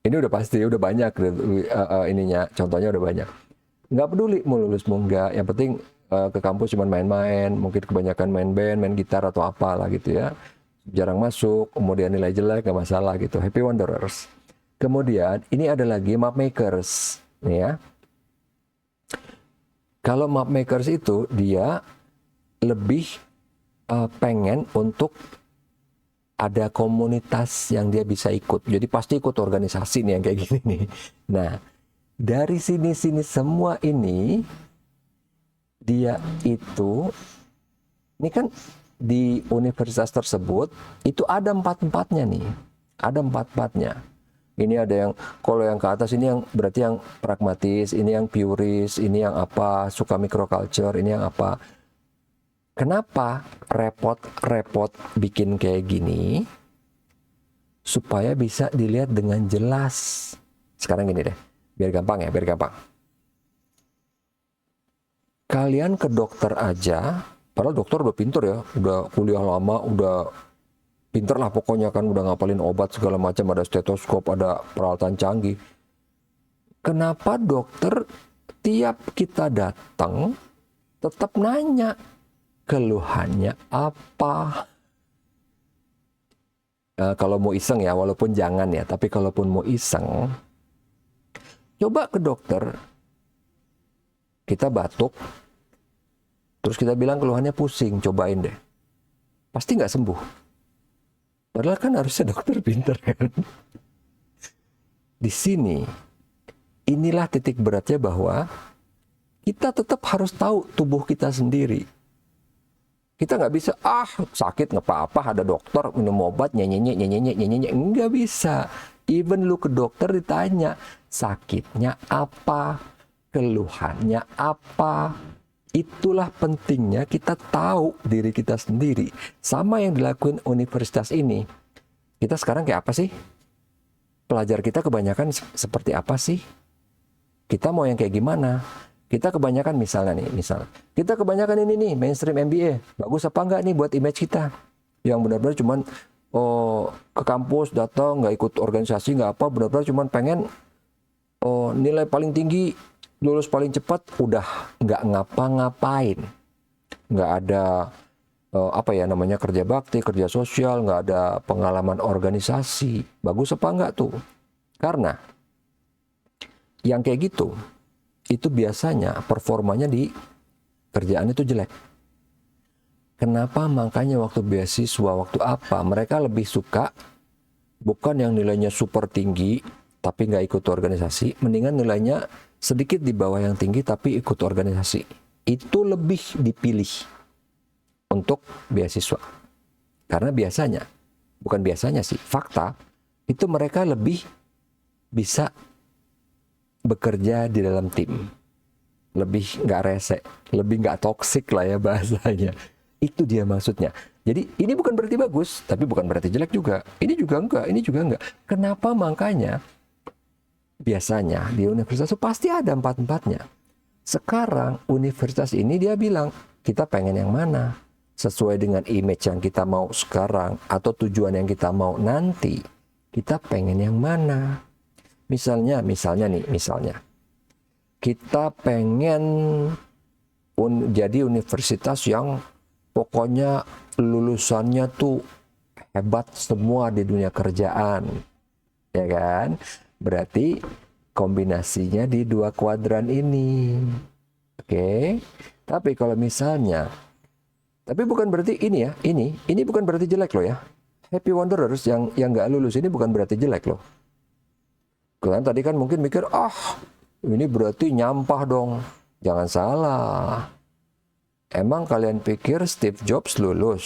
S1: Ini udah pasti, udah banyak ininya, contohnya udah banyak. Nggak peduli mau lulus mau enggak. Yang penting ke kampus cuma main-main, mungkin kebanyakan main band, main gitar atau apalah gitu ya. Jarang masuk, kemudian nilai jelek, nggak masalah gitu. Happy wanderers. Kemudian ini ada lagi map makers, nih ya. Kalau map makers itu dia lebih pengen untuk ada komunitas yang dia bisa ikut. Jadi pasti ikut organisasi nih yang kayak gini nih. Nah, dari sini semua ini dia itu, ini kan di universitas tersebut itu ada 4-4-nya nih, ada 4-4-nya. Ini ada yang, kalau yang ke atas ini yang berarti yang pragmatis, ini yang puris, ini yang apa, suka microculture, ini yang apa. Kenapa repot bikin kayak gini? Supaya bisa dilihat dengan jelas. Sekarang gini deh, biar gampang ya, biar gampang. Kalian ke dokter aja, padahal dokter udah pinter ya, udah kuliah lama, udah pinter lah pokoknya kan, udah ngapalin obat segala macam, ada stetoskop, ada peralatan canggih. Kenapa dokter tiap kita datang tetap nanya keluhannya apa? Kalau mau iseng ya, walaupun jangan ya, tapi kalaupun mau iseng, coba ke dokter, kita batuk, terus kita bilang keluhannya pusing, cobain deh. Pasti nggak sembuh. Padahal kan harusnya dokter pinter kan. Di sini, inilah titik beratnya bahwa kita tetap harus tahu tubuh kita sendiri. Kita nggak bisa, sakit nggak apa-apa, ada dokter, minum obat, nyanyi, nggak bisa. Even lu ke dokter ditanya, sakitnya apa, keluhannya apa. Itulah pentingnya kita tahu diri kita sendiri. Sama yang dilakuin universitas ini. Kita sekarang kayak apa sih? Pelajar kita kebanyakan seperti apa sih? Kita mau yang kayak gimana? Kita kebanyakan misalnya, kita kebanyakan ini nih, mainstream MBA. Bagus apa enggak nih buat image kita? Yang benar-benar cuman ke kampus, datang, nggak ikut organisasi, nggak apa, benar-benar cuman pengen nilai paling tinggi, lulus paling cepat, udah nggak ngapa-ngapain, nggak ada kerja bakti, kerja sosial, nggak ada pengalaman organisasi. Bagus apa enggak tuh? Karena yang kayak gitu itu biasanya performanya di kerjaan itu jelek. Kenapa? Makanya waktu beasiswa, waktu apa, mereka lebih suka bukan yang nilainya super tinggi tapi nggak ikut organisasi, mendingan nilainya sedikit di bawah yang tinggi tapi ikut organisasi. Itu lebih dipilih untuk beasiswa. Karena biasanya, bukan biasanya sih, fakta, itu mereka lebih bisa bekerja di dalam tim, lebih nggak rese, lebih nggak toksik lah ya bahasanya. Itu dia maksudnya. Jadi ini bukan berarti bagus, tapi bukan berarti jelek juga. Ini juga enggak, ini juga enggak. Kenapa? Makanya biasanya di universitas itu pasti ada empat-empatnya. Sekarang universitas ini dia bilang, kita pengen yang mana? Sesuai dengan image yang kita mau sekarang atau tujuan yang kita mau nanti, kita pengen yang mana? Misalnya kita pengen jadi universitas yang pokoknya lulusannya tuh hebat semua di dunia kerjaan, ya kan? Berarti kombinasinya di dua kuadran ini, oke? Tapi kalau misalnya, tapi bukan berarti ini ya, ini bukan berarti jelek loh ya. Happy Wanderers yang nggak lulus ini bukan berarti jelek loh. Kalian tadi kan mungkin mikir, ini berarti nyampah dong. Jangan salah. Emang kalian pikir Steve Jobs lulus?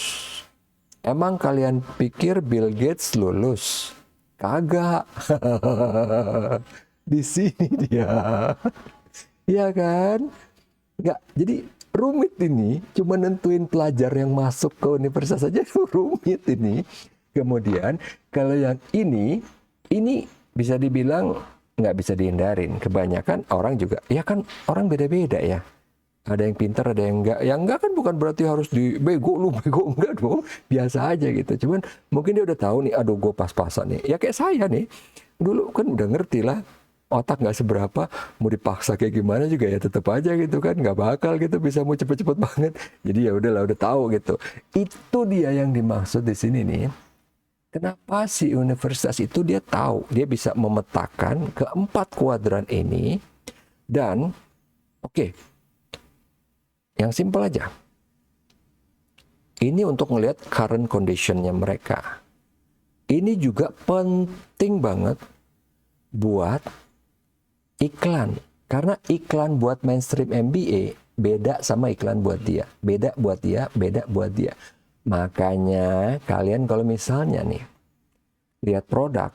S1: Emang kalian pikir Bill Gates lulus? Kagak. Di sini dia. Iya kan? Nggak, jadi rumit ini. Cuma nentuin pelajar yang masuk ke universitas saja rumit ini. Kemudian kalau yang ini bisa dibilang nggak bisa dihindarin. Kebanyakan orang juga, ya kan orang beda-beda ya. Ada yang pintar, ada yang enggak. Yang enggak kan bukan berarti harus bego enggak dong. Biasa aja gitu. Cuman mungkin dia udah tahu nih, aduh gue pas-pasan nih. Ya kayak saya nih. Dulu kan udah ngerti lah. Otak nggak seberapa, mau dipaksa kayak gimana juga ya tetap aja gitu kan. Nggak bakal gitu bisa mau cepet-cepet banget. Jadi ya udahlah, udah tahu gitu. Itu dia yang dimaksud di sini nih. Kenapa si universitas itu dia tahu, dia bisa memetakan keempat kuadran ini dan oke, yang simpel aja. Ini untuk melihat current condition-nya mereka. Ini juga penting banget buat iklan. Karena iklan buat mainstream MBA beda sama iklan buat dia. Beda buat dia, beda buat dia. Makanya kalian kalau misalnya nih lihat produk,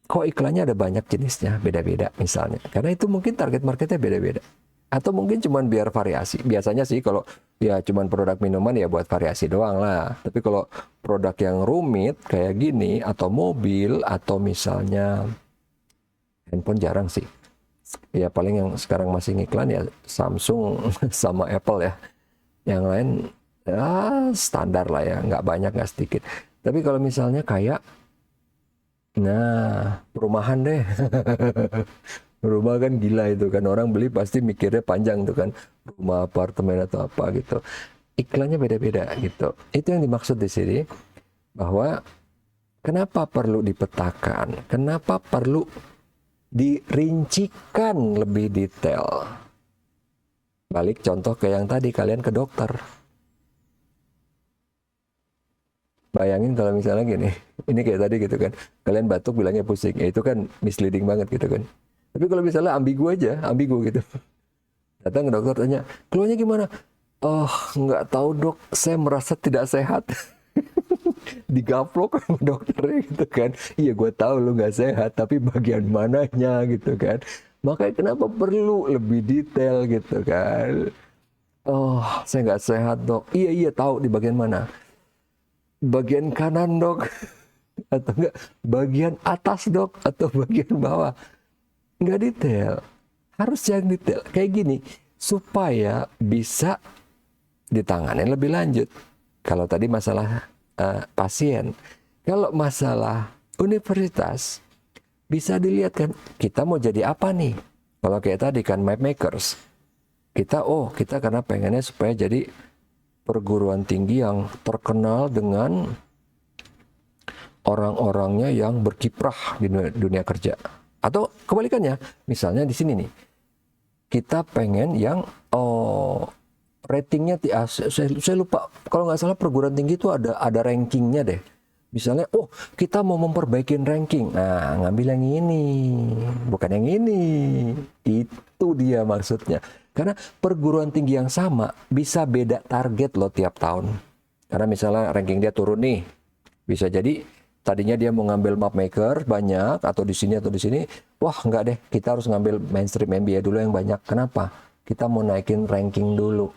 S1: kok iklannya ada banyak jenisnya, beda-beda misalnya. Karena itu mungkin target marketnya beda-beda. Atau mungkin cuman biar variasi. Biasanya sih kalau ya cuman produk minuman ya buat variasi doang lah. Tapi kalau produk yang rumit kayak gini, atau mobil, atau misalnya handphone jarang sih. Ya paling yang sekarang masih ngiklan ya Samsung sama Apple ya. Yang lain ya standar lah ya, nggak banyak, nggak sedikit. Tapi kalau misalnya kayak, nah perumahan deh. Rumah kan gila itu kan, orang beli pasti mikirnya panjang tuh kan, rumah, apartemen atau apa gitu. Iklannya beda-beda gitu. Itu yang dimaksud di sini, bahwa kenapa perlu dipetakan, kenapa perlu dirincikan lebih detail. Balik contoh ke yang tadi, kalian ke dokter. Bayangin kalau misalnya gini, ini kayak tadi gitu kan, kalian batuk bilangnya pusing, ya itu kan misleading banget gitu kan. Tapi kalau misalnya ambigu aja, ambigu gitu. Datang ke dokter tanya, keluarnya gimana? Oh, nggak tahu dok, saya merasa tidak sehat. Digaplok sama dokternya gitu kan. Iya gue tahu lu nggak sehat, tapi bagian mananya gitu kan. Makanya kenapa perlu lebih detail gitu kan. Oh, saya nggak sehat dok. Iya tahu di bagian mana. Bagian kanan dok. Atau enggak bagian atas dok. Atau bagian bawah. Nggak detail, harus yang detail kayak gini supaya bisa ditangani lebih lanjut. Kalau tadi masalah pasien, kalau masalah universitas bisa dilihat kan kita mau jadi apa nih. Kalau kayak tadi kan map makers, kita karena pengennya supaya jadi perguruan tinggi yang terkenal dengan orang-orangnya yang berkiprah di dunia kerja. Atau kebalikannya, misalnya di sini nih, kita pengen yang ratingnya, saya lupa, kalau nggak salah perguruan tinggi itu ada rankingnya deh. Misalnya, kita mau memperbaiki ranking, nah ngambil yang ini, bukan yang ini. Itu dia maksudnya. Karena perguruan tinggi yang sama bisa beda target loh tiap tahun. Karena misalnya ranking dia turun nih, bisa jadi Tadinya dia mau ngambil map maker banyak atau di sini, wah enggak deh, kita harus ngambil mainstream MBA dulu yang banyak. Kenapa? Kita mau naikin ranking dulu.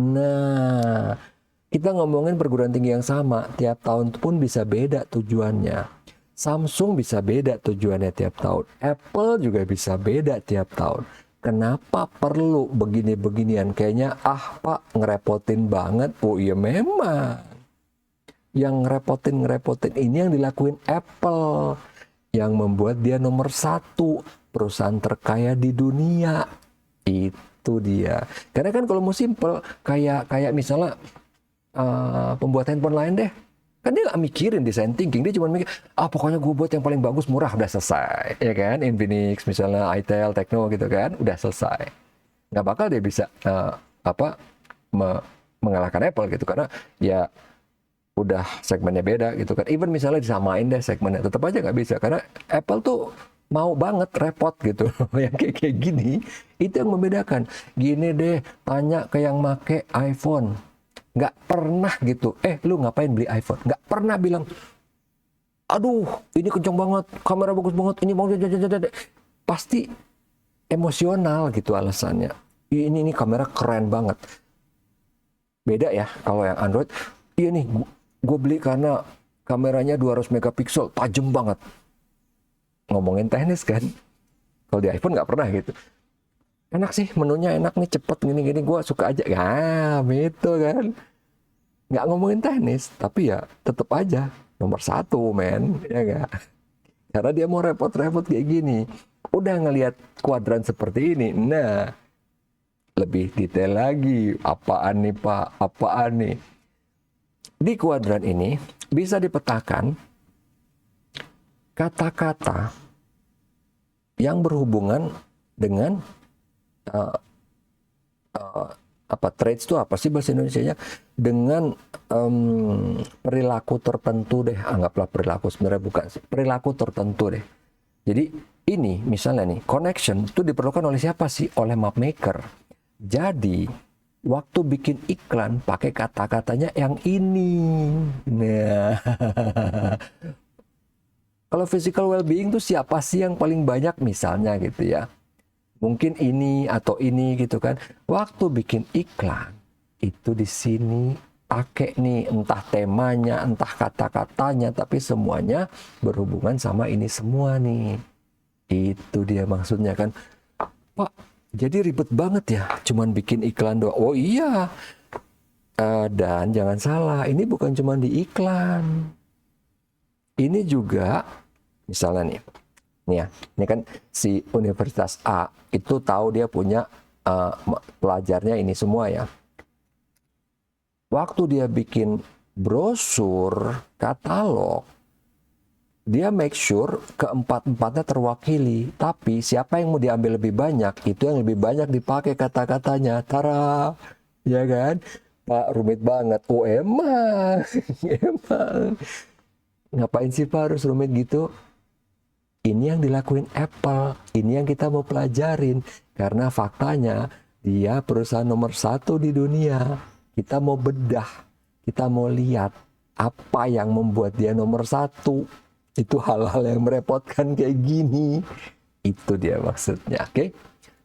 S1: Nah, kita ngomongin perguruan tinggi yang sama, tiap tahun pun bisa beda tujuannya. Samsung bisa beda tujuannya tiap tahun. Apple juga bisa beda tiap tahun. Kenapa perlu begini-beginian? Kayaknya Pak ngerepotin banget. Oh iya memang. Yang ngerepotin ini yang dilakuin Apple, yang membuat dia nomor 1 perusahaan terkaya di dunia. Itu dia. Karena kan kalau mau simple, kayak misalnya pembuat handphone lain deh, kan dia nggak mikirin design thinking, dia cuma mikir pokoknya gue buat yang paling bagus, murah, udah selesai, ya kan? Infinix misalnya, Itel, Tecno gitu kan, udah selesai. Nggak bakal dia bisa mengalahkan Apple gitu, karena ya udah segmennya beda gitu kan. Even misalnya disamain deh segmennya, tetap aja nggak bisa, karena Apple tuh mau banget repot gitu. Yang kayak gini, itu yang membedakan. Gini deh, tanya ke yang make iPhone, nggak pernah gitu, lu ngapain beli iPhone? Nggak pernah bilang, aduh ini kencang banget, kamera bagus banget, ini mau pasti emosional gitu alasannya. Ini kamera keren banget. Beda ya kalau yang Android, iya nih gue beli karena kameranya 200 megapiksel, tajam banget. Ngomongin teknis kan. Kalau di iPhone nggak pernah gitu. Enak sih, menunya enak nih, cepet gini-gini, gue suka aja. Ya, gitu kan. Nggak ngomongin teknis, tapi ya tetap aja nomor 1, men. Ya nggak? Karena dia mau repot-repot kayak gini. Udah ngelihat kuadran seperti ini. Nah, lebih detail lagi. Apaan nih, Pak? Apaan nih? Di kuadran ini bisa dipetakan kata-kata yang berhubungan dengan traits itu apa sih bahasa Indonesianya, dengan perilaku tertentu deh, anggaplah perilaku, sebenarnya bukan perilaku tertentu deh. Jadi ini misalnya nih, connection itu diperlukan oleh siapa sih? Oleh map maker. Jadi waktu bikin iklan pakai kata-katanya yang ini. Nah, kalau physical well-being tuh siapa sih yang paling banyak misalnya gitu ya? Mungkin ini atau ini gitu kan. Waktu bikin iklan itu di sini pakai nih, entah temanya, entah kata-katanya, tapi semuanya berhubungan sama ini semua nih. Itu dia maksudnya kan. Pak, jadi ribet banget ya cuman bikin iklan doang. Oh iya. Dan jangan salah, ini bukan cuma di iklan. Ini juga misalnya nih ya, ini kan si Universitas A itu tahu dia punya pelajarnya ini semua ya. Waktu dia bikin brosur, katalog, dia make sure keempat-empatnya terwakili. Tapi siapa yang mau diambil lebih banyak, itu yang lebih banyak dipakai kata-katanya. Tara, ya kan? Pak, rumit banget. Oh emang, emang. Ngapain sih Pak harus rumit gitu? Ini yang dilakuin Apple, ini yang kita mau pelajarin. Karena faktanya dia perusahaan nomor 1 di dunia. Kita mau bedah, kita mau lihat apa yang membuat dia nomor 1. Itu hal-hal yang merepotkan kayak gini. Itu dia maksudnya, oke?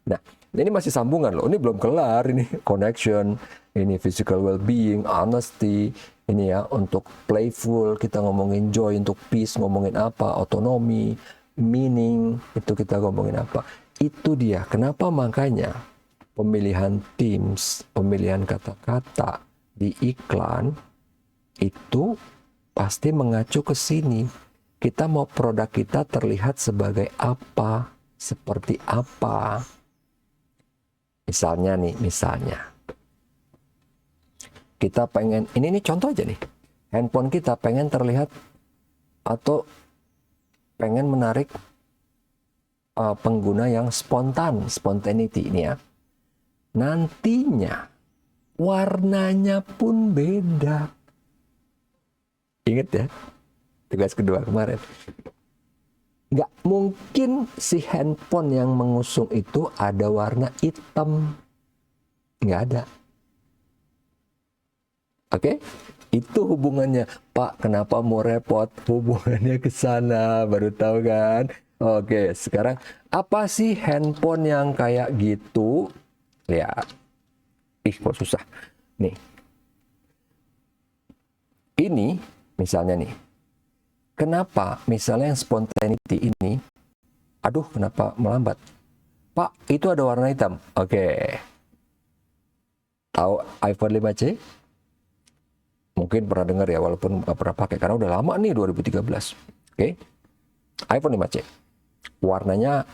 S1: Nah, ini masih sambungan loh, ini belum kelar, ini connection, ini physical well-being, honesty, ini ya untuk playful, kita ngomongin joy, untuk peace ngomongin apa, otonomi, meaning, itu kita ngomongin apa. Itu dia, kenapa makanya pemilihan themes, pemilihan kata-kata di iklan itu pasti mengacu ke sini. Kita mau produk kita terlihat sebagai apa, seperti apa. Misalnya nih, kita pengen, ini contoh aja nih, handphone kita pengen terlihat atau pengen menarik pengguna yang spontaneity ini ya. Nantinya warnanya pun beda. Ingat ya, tugas kedua kemarin. Nggak mungkin si handphone yang mengusung itu ada warna hitam. Nggak ada. Oke? Itu hubungannya. Pak, kenapa mau repot? Hubungannya ke sana, baru tahu kan? Oke, sekarang apa sih handphone yang kayak gitu? Lihat. Kok susah. Nih. Ini misalnya nih. Kenapa misalnya yang spontaneity ini, aduh kenapa melambat? Pak, itu ada warna hitam. Oke. Tahu iPhone 5C? Mungkin pernah dengar ya, walaupun nggak pernah pakai karena udah lama nih 2013. Oke. iPhone 5C. Warnanya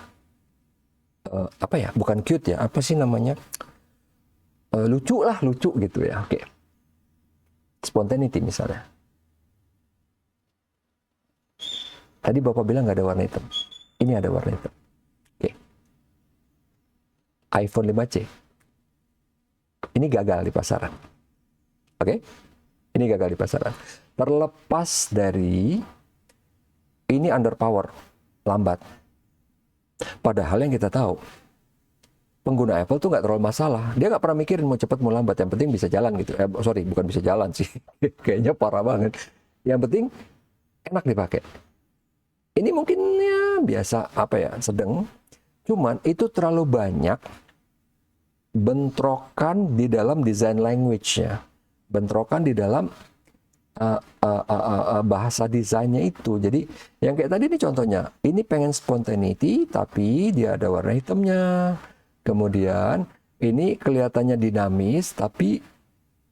S1: apa ya? Bukan cute ya. Apa sih namanya? Lucu lah, lucu gitu ya. Oke. Spontaneity misalnya. Tadi Bapak bilang nggak ada warna hitam. Ini ada warna hitam. Oke. iPhone 5C. Ini gagal di pasaran. Oke. Ini gagal di pasaran. Terlepas dari ini underpower, lambat. Padahal yang kita tahu, pengguna Apple tuh nggak terlalu masalah. Dia nggak pernah mikirin mau cepat mau lambat. Yang penting bisa jalan gitu. Sorry, bukan bisa jalan sih. Kayaknya parah banget. Yang penting enak dipakai. Ini mungkin ya biasa apa ya, sedang. Cuman itu terlalu banyak bentrokan di dalam design language-nya. Bentrokan di dalam bahasa desainnya itu. Jadi yang kayak tadi ini contohnya, ini pengen spontaneity tapi dia ada warna hitamnya. Kemudian ini kelihatannya dinamis tapi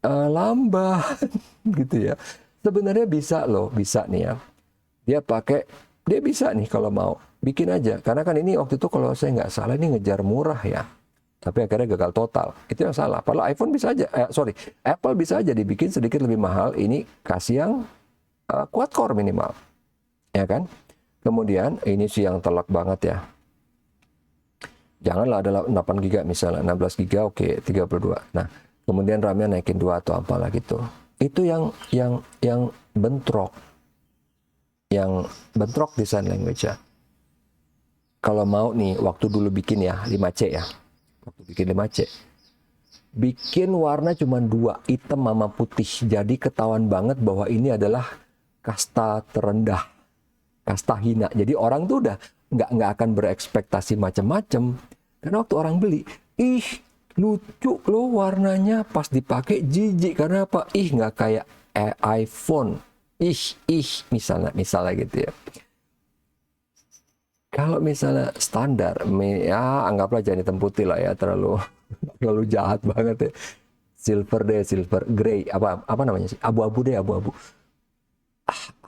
S1: lambat gitu ya. Sebenarnya bisa loh, bisa nih ya. Dia bisa nih kalau mau bikin aja. Karena kan ini waktu itu kalau saya nggak salah ini ngejar murah ya. Tapi akhirnya gagal total. Itu yang salah. Padahal iPhone bisa aja, Apple bisa aja dibikin sedikit lebih mahal. Ini kasih yang quad core minimal, ya kan? Kemudian ini sih yang telak banget ya. Janganlah ada 8 GB misalnya, 16 GB oke, 32. Nah, kemudian RAM-nya naikin 2 atau apalah gitu. Itu yang bentrok. Yang bentrok design language-nya. Kalau mau nih, waktu dulu bikin ya, 5C ya. Waktu bikin 5C. Bikin warna cuma 2, hitam sama putih. Jadi ketahuan banget bahwa ini adalah kasta terendah. Kasta hina. Jadi orang tuh udah nggak akan berekspektasi macam-macam. Karena waktu orang beli, ih lucu loh warnanya, pas dipakai jijik. Karena apa? Ih nggak kayak iPhone. Misalnya gitu ya. Kalau misalnya standar, ya anggaplah jangan hitam putih lah ya, terlalu jahat banget ya. Silver grey, apa namanya sih? Abu-abu deh, abu-abu.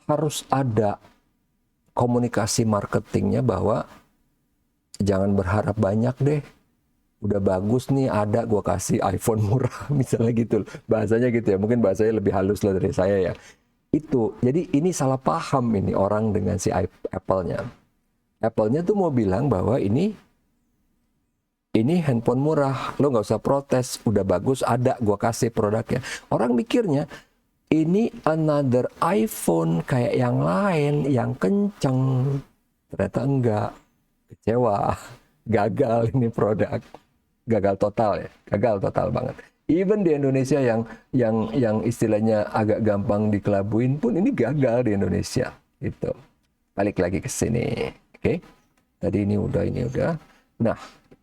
S1: Harus ada komunikasi marketingnya bahwa jangan berharap banyak deh. Udah bagus nih, ada gua kasih iPhone murah misalnya gitu. Bahasanya gitu ya, mungkin bahasanya lebih halus lah dari saya ya. Itu, jadi ini salah paham ini orang dengan si Apple-nya. Apple-nya tuh mau bilang bahwa ini handphone murah, lo nggak usah protes, udah bagus, ada gua kasih produknya. Orang mikirnya ini another iPhone kayak yang lain, yang kenceng. Ternyata enggak, kecewa, gagal ini produk, gagal total ya, gagal total banget. Even di Indonesia yang istilahnya agak gampang dikelabuin pun ini gagal di Indonesia. Gitu. Balik lagi ke sini. Oke, tadi ini udah. Nah,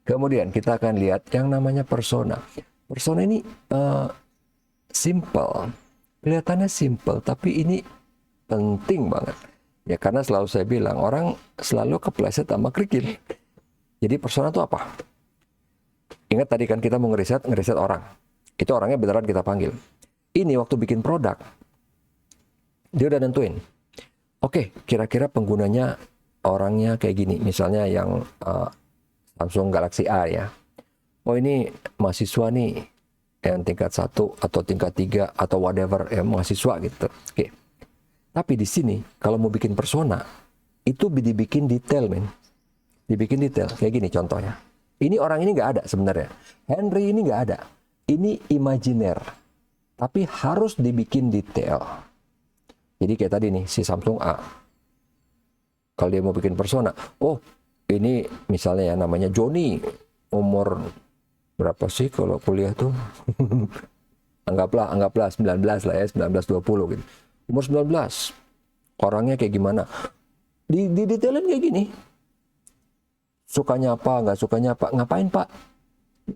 S1: kemudian kita akan lihat yang namanya persona. Persona ini simple, kelihatannya simple, tapi ini penting banget. Ya karena selalu saya bilang orang selalu kepleset sama kerikil. Jadi persona itu apa? Ingat tadi kan kita mau ngeriset orang. Itu orangnya beneran kita panggil. Ini waktu bikin produk, dia udah nentuin. Oke, kira-kira penggunanya orangnya kayak gini, misalnya yang Samsung Galaxy A ya. Oh ini mahasiswa nih, yang tingkat 1 atau tingkat 3 atau whatever ya, mahasiswa gitu. Oke. Tapi di sini kalau mau bikin persona, itu dibikin detail men. Dibikin detail, kayak gini contohnya. Ini orang ini nggak ada sebenarnya. Henry ini nggak ada. Ini imajiner. Tapi harus dibikin detail. Jadi kayak tadi nih, si Samsung A. Kalau dia mau bikin persona, oh ini misalnya ya namanya Joni, umur berapa sih kalau kuliah tuh? anggaplah 19 lah ya, 19-20 gitu. Umur 19, orangnya kayak gimana? Di detailin kayak gini. Sukanya apa, nggak sukanya apa, ngapain Pak?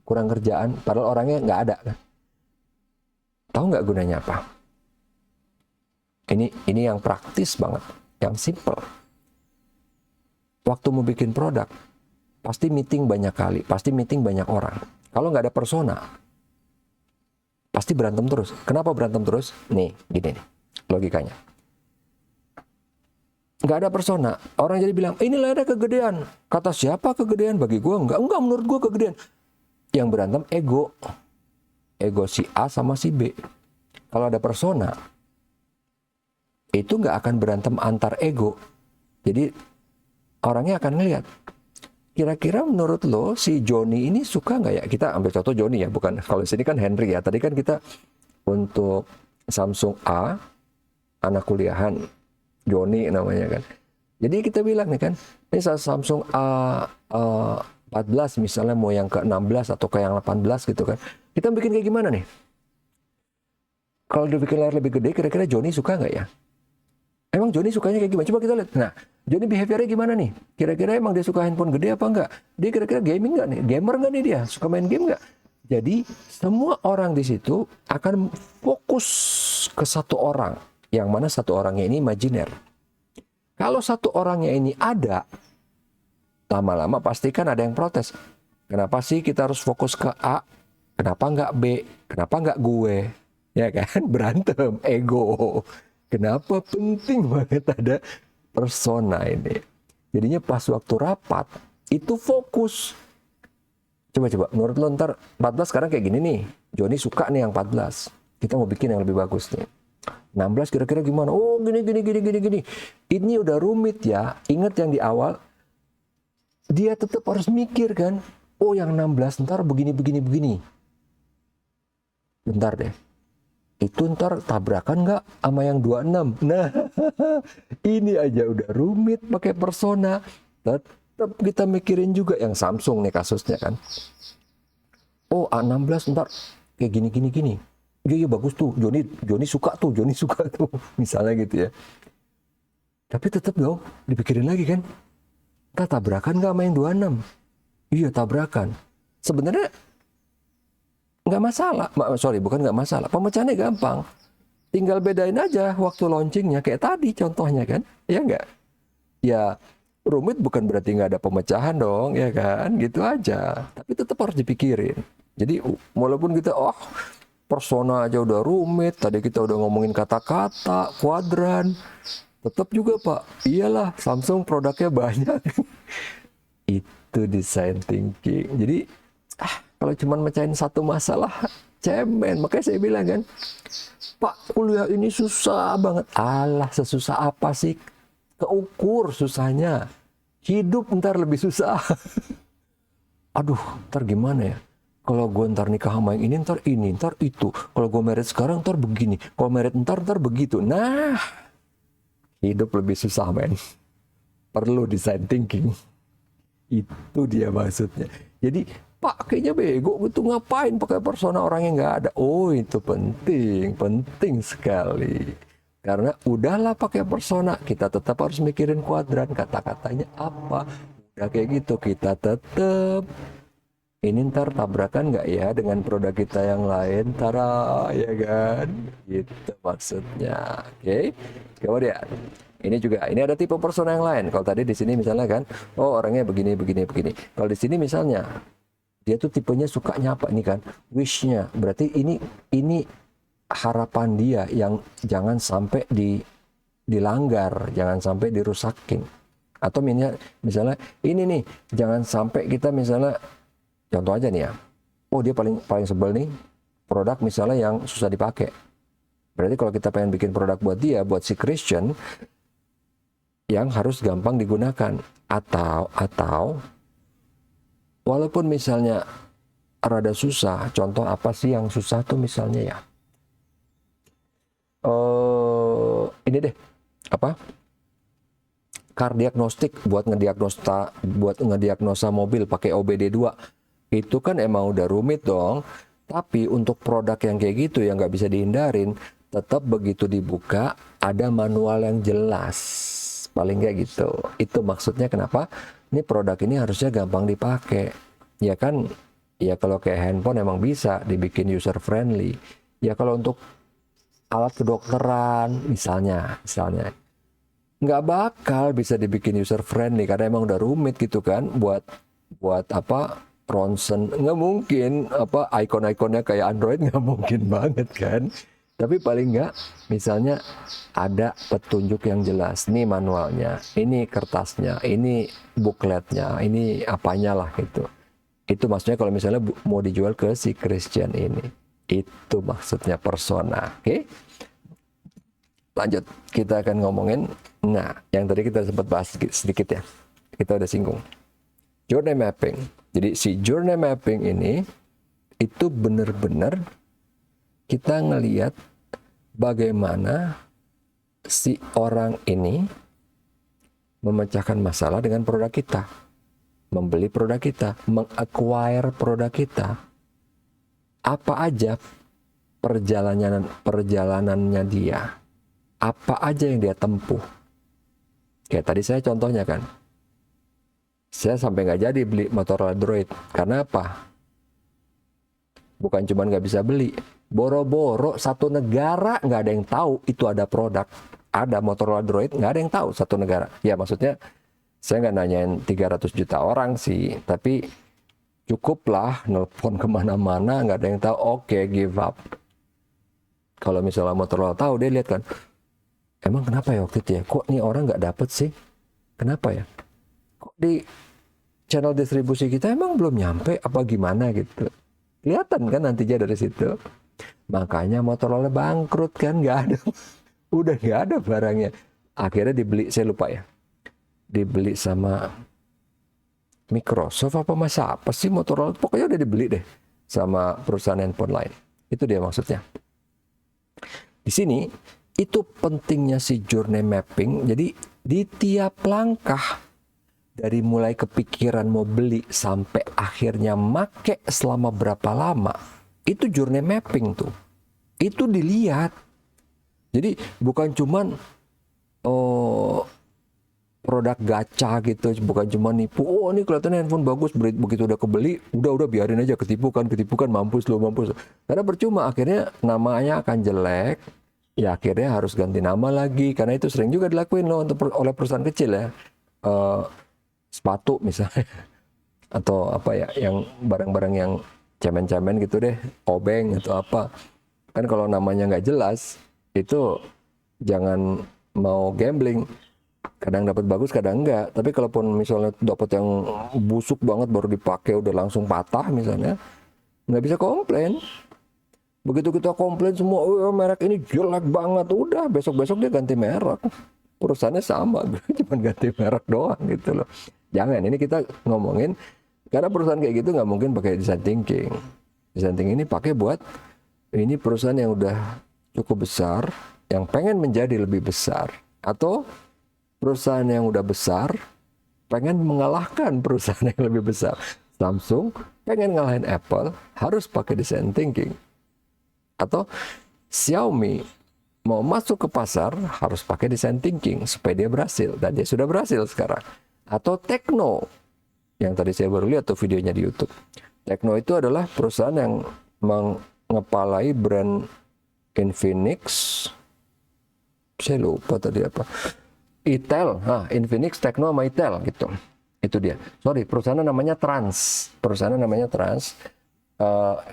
S1: Kurang kerjaan, padahal orangnya nggak ada kan. Tahu nggak gunanya apa? Ini yang praktis banget, yang simple. Waktu mau bikin produk, pasti meeting banyak kali, pasti meeting banyak orang. Kalau nggak ada persona, pasti berantem terus. Kenapa berantem terus? Nih, gini nih, logikanya. Nggak ada persona, orang jadi bilang, ini layarnya kegedean. Kata siapa kegedean? Bagi gue enggak menurut gue kegedean. Yang berantem ego. Ego si A sama si B. Kalau ada persona, itu nggak akan berantem antar ego. Jadi orangnya akan ngelihat, kira-kira menurut lo si Joni ini suka nggak ya? Kita ambil contoh Joni ya, bukan kalau sini kan Henry ya. Tadi kan kita untuk Samsung A, anak kuliahan, Joni namanya kan. Jadi kita bilang nih kan, ini Samsung A 14 misalnya mau yang ke 16 atau ke yang 18 gitu kan. Kita bikin kayak gimana nih? Kalau dibikin layar lebih gede, kira-kira Joni suka nggak ya? Emang Joni sukanya kayak gimana? Coba kita lihat. Nah, Joni behaviornya gimana nih? Kira-kira emang dia suka handphone gede apa enggak? Dia kira-kira gaming nggak nih? Gamer nggak nih dia? Suka main game nggak? Jadi, semua orang di situ akan fokus ke satu orang. Yang mana satu orangnya ini imajiner. Kalau satu orangnya ini ada, lama-lama pastikan ada yang protes. Kenapa sih kita harus fokus ke A? Kenapa nggak B? Kenapa nggak gue? Ya kan? Berantem, ego. Kenapa penting banget ada persona ini? Jadinya pas waktu rapat, itu fokus. Coba, menurut lo ntar 14 sekarang kayak gini nih. Joni suka nih yang 14. Kita mau bikin yang lebih bagus nih. 16 kira-kira gimana? Oh gini. Ini udah rumit ya. Ingat yang di awal, dia tetap harus mikir kan. Oh yang 16 ntar begini. Bentar deh. Itu ntar tabrakan nggak sama yang 26? Nah, ini aja udah rumit pakai persona. Tetap kita mikirin juga yang Samsung nih kasusnya kan. Oh, A16 ntar kayak gini. Iya bagus tuh. Joni suka tuh. Misalnya gitu ya. Tapi tetap dong dipikirin lagi kan. Ntar tabrakan nggak sama yang 26? Iya tabrakan. Sebenarnya nggak masalah, bukan nggak masalah, pemecahannya gampang, tinggal bedain aja waktu launchingnya kayak tadi contohnya kan, ya nggak? Ya rumit bukan berarti nggak ada pemecahan dong, ya kan? Gitu aja, tapi tetap harus dipikirin. Jadi walaupun kita persona aja udah rumit, tadi kita udah ngomongin kata-kata, kuadran, tetap juga Pak, iyalah Samsung produknya banyak. Itu design thinking. Jadi kalau cuma mecahin satu masalah, cemen. Makanya saya bilang kan, Pak kuliah ini susah banget. Alah, sesusah apa sih? Keukur susahnya. Hidup ntar lebih susah. Aduh, ntar gimana ya? Kalau gue ntar nikah sama yang ini, ntar itu. Kalau gue married sekarang, ntar begini. Kalau married ntar begitu. Nah, hidup lebih susah, men. Perlu design thinking. Itu dia maksudnya. Jadi, Pak kayaknya bego gitu, ngapain pakai persona orang yang nggak ada? Oh itu penting sekali. Karena udahlah pakai persona, kita tetap harus mikirin kuadran, kata-katanya apa. Udah kayak gitu, kita tetap ini ntar tabrakan nggak ya dengan produk kita yang lain, tara ya kan? Gitu maksudnya. Oke. Kemudian ini ada tipe persona yang lain. Kalau tadi di sini misalnya kan, oh orangnya begini. Kalau di sini misalnya dia tuh tipenya sukanya apa nih kan, wishnya, berarti ini harapan dia yang jangan sampai dilanggar, jangan sampai dirusakin. Atau misalnya ini nih, jangan sampai kita misalnya contoh aja nih ya, oh dia paling sebel nih produk misalnya yang susah dipakai. Berarti kalau kita pengen bikin produk buat dia, buat si Christian, yang harus gampang digunakan. Atau walaupun misalnya rada susah, contoh apa sih yang susah tuh misalnya ya? Ini deh, car diagnostik buat ngediagnosa mobil pakai OBD2. Itu kan emang udah rumit dong. Tapi untuk produk yang kayak gitu yang nggak bisa dihindarin, tetap begitu dibuka ada manual yang jelas, paling nggak gitu. Itu maksudnya kenapa ini produk ini harusnya gampang dipakai, ya kan? Ya kalau kayak handphone emang bisa dibikin user friendly. Ya kalau untuk alat kedokteran misalnya nggak bakal bisa dibikin user friendly karena emang udah rumit gitu kan, buat apa, ronsen nggak mungkin, apa icon-iconnya kayak Android nggak mungkin banget kan. Tapi paling nggak misalnya ada petunjuk yang jelas, nih manualnya, ini kertasnya, ini bukletnya, ini apanya lah gitu. Itu maksudnya kalau misalnya mau dijual ke si Christian ini, itu maksudnya persona. Oke, lanjut, kita akan ngomongin, nah yang tadi kita sempat bahas sedikit ya, kita udah singgung journey mapping. Jadi si journey mapping ini itu benar-benar kita ngelihat bagaimana si orang ini memecahkan masalah dengan produk kita, membeli produk kita, meng-acquire produk kita. Apa aja perjalanannya dia, apa aja yang dia tempuh. Kayak tadi saya contohnya kan, saya sampai nggak jadi beli Motorola Droid. Karena apa? Bukan cuma nggak bisa beli, boro-boro satu negara nggak ada yang tahu itu ada produk, ada Motorola Droid, nggak ada yang tahu satu negara. Ya maksudnya saya nggak nanyain 300 juta orang sih, tapi cukuplah nelpon kemana-mana nggak ada yang tahu. Oke, give up. Kalau misalnya Motorola tahu, dia lihat kan, emang kenapa ya waktu itu ya, kok nih orang nggak dapet sih, kenapa ya, kok di channel distribusi kita emang belum nyampe apa gimana gitu. Kelihatan kan nantinya dari situ. Makanya Motorola bangkrut kan, nggak ada, udah nggak ada barangnya. Akhirnya dibeli, saya lupa ya, dibeli sama Microsoft apa masa apa sih Motorola, pokoknya udah dibeli deh sama perusahaan handphone lain. Itu dia maksudnya. Di sini itu pentingnya si journey mapping. Jadi di tiap langkah, dari mulai kepikiran mau beli sampai akhirnya make selama berapa lama, itu journey mapping tuh. Itu dilihat. Jadi bukan cuman produk gacha gitu, bukan cuma nipu. Oh ini kelihatannya handphone bagus, begitu udah kebeli, udah biarin aja, ketipu kan, mampus lo. Karena percuma, akhirnya namanya akan jelek. Ya akhirnya harus ganti nama lagi, karena itu sering juga dilakuin loh oleh perusahaan kecil ya. Sepatu misalnya, atau apa ya, yang barang-barang yang cemen-cemen gitu deh, obeng atau apa. Kan kalau namanya nggak jelas, itu jangan mau gambling. Kadang dapat bagus, kadang enggak. Tapi kalaupun misalnya dapat yang busuk banget baru dipakai udah langsung patah misalnya, nggak bisa komplain. Begitu kita komplain semua, oh, merek ini jelek banget, udah besok-besok dia ganti merek. Perusahaannya sama, cuma ganti merek doang gitu loh. Jangan, ini kita ngomongin, karena perusahaan kayak gitu nggak mungkin pakai design thinking. Design thinking ini pakai buat, ini perusahaan yang udah cukup besar, yang pengen menjadi lebih besar. Atau perusahaan yang udah besar, pengen mengalahkan perusahaan yang lebih besar. Samsung pengen ngalahin Apple, harus pakai design thinking. Atau Xiaomi mau masuk ke pasar, harus pakai design thinking supaya dia berhasil, dan dia sudah berhasil sekarang. Atau Tecno, yang tadi saya baru lihat tuh videonya di YouTube. Tecno itu adalah perusahaan yang mengepalai brand Infinix, saya lupa tadi apa, Itel, Infinix, Tecno sama Itel gitu. Itu dia. Sorry, perusahaan namanya Trans.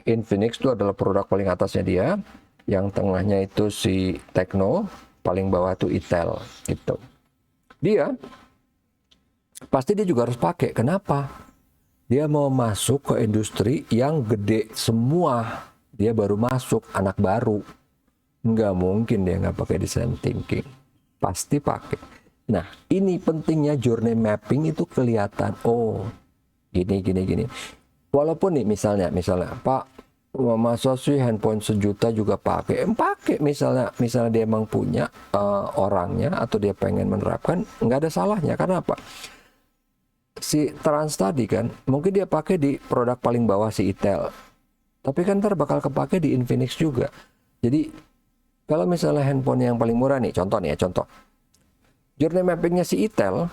S1: Infinix itu adalah produk paling atasnya dia, yang tengahnya itu si Tecno, paling bawah itu Itel gitu. Dia pasti dia juga harus pakai. Kenapa? Dia mau masuk ke industri yang gede semua. Dia baru masuk, anak baru. Nggak mungkin dia nggak pakai design thinking. Pasti pakai. Nah, ini pentingnya journey mapping itu kelihatan. Oh, gini. Walaupun nih misalnya Pak, masa sih handphone sejuta juga pakai misalnya dia emang punya orangnya, atau dia pengen menerapkan, nggak ada salahnya. Karena apa? Si Trans tadi kan, mungkin dia pakai di produk paling bawah si Itel, tapi kan ntar bakal kepake di Infinix juga. Jadi kalau misalnya handphone yang paling murah nih, contoh nih ya, contoh journey mappingnya si Itel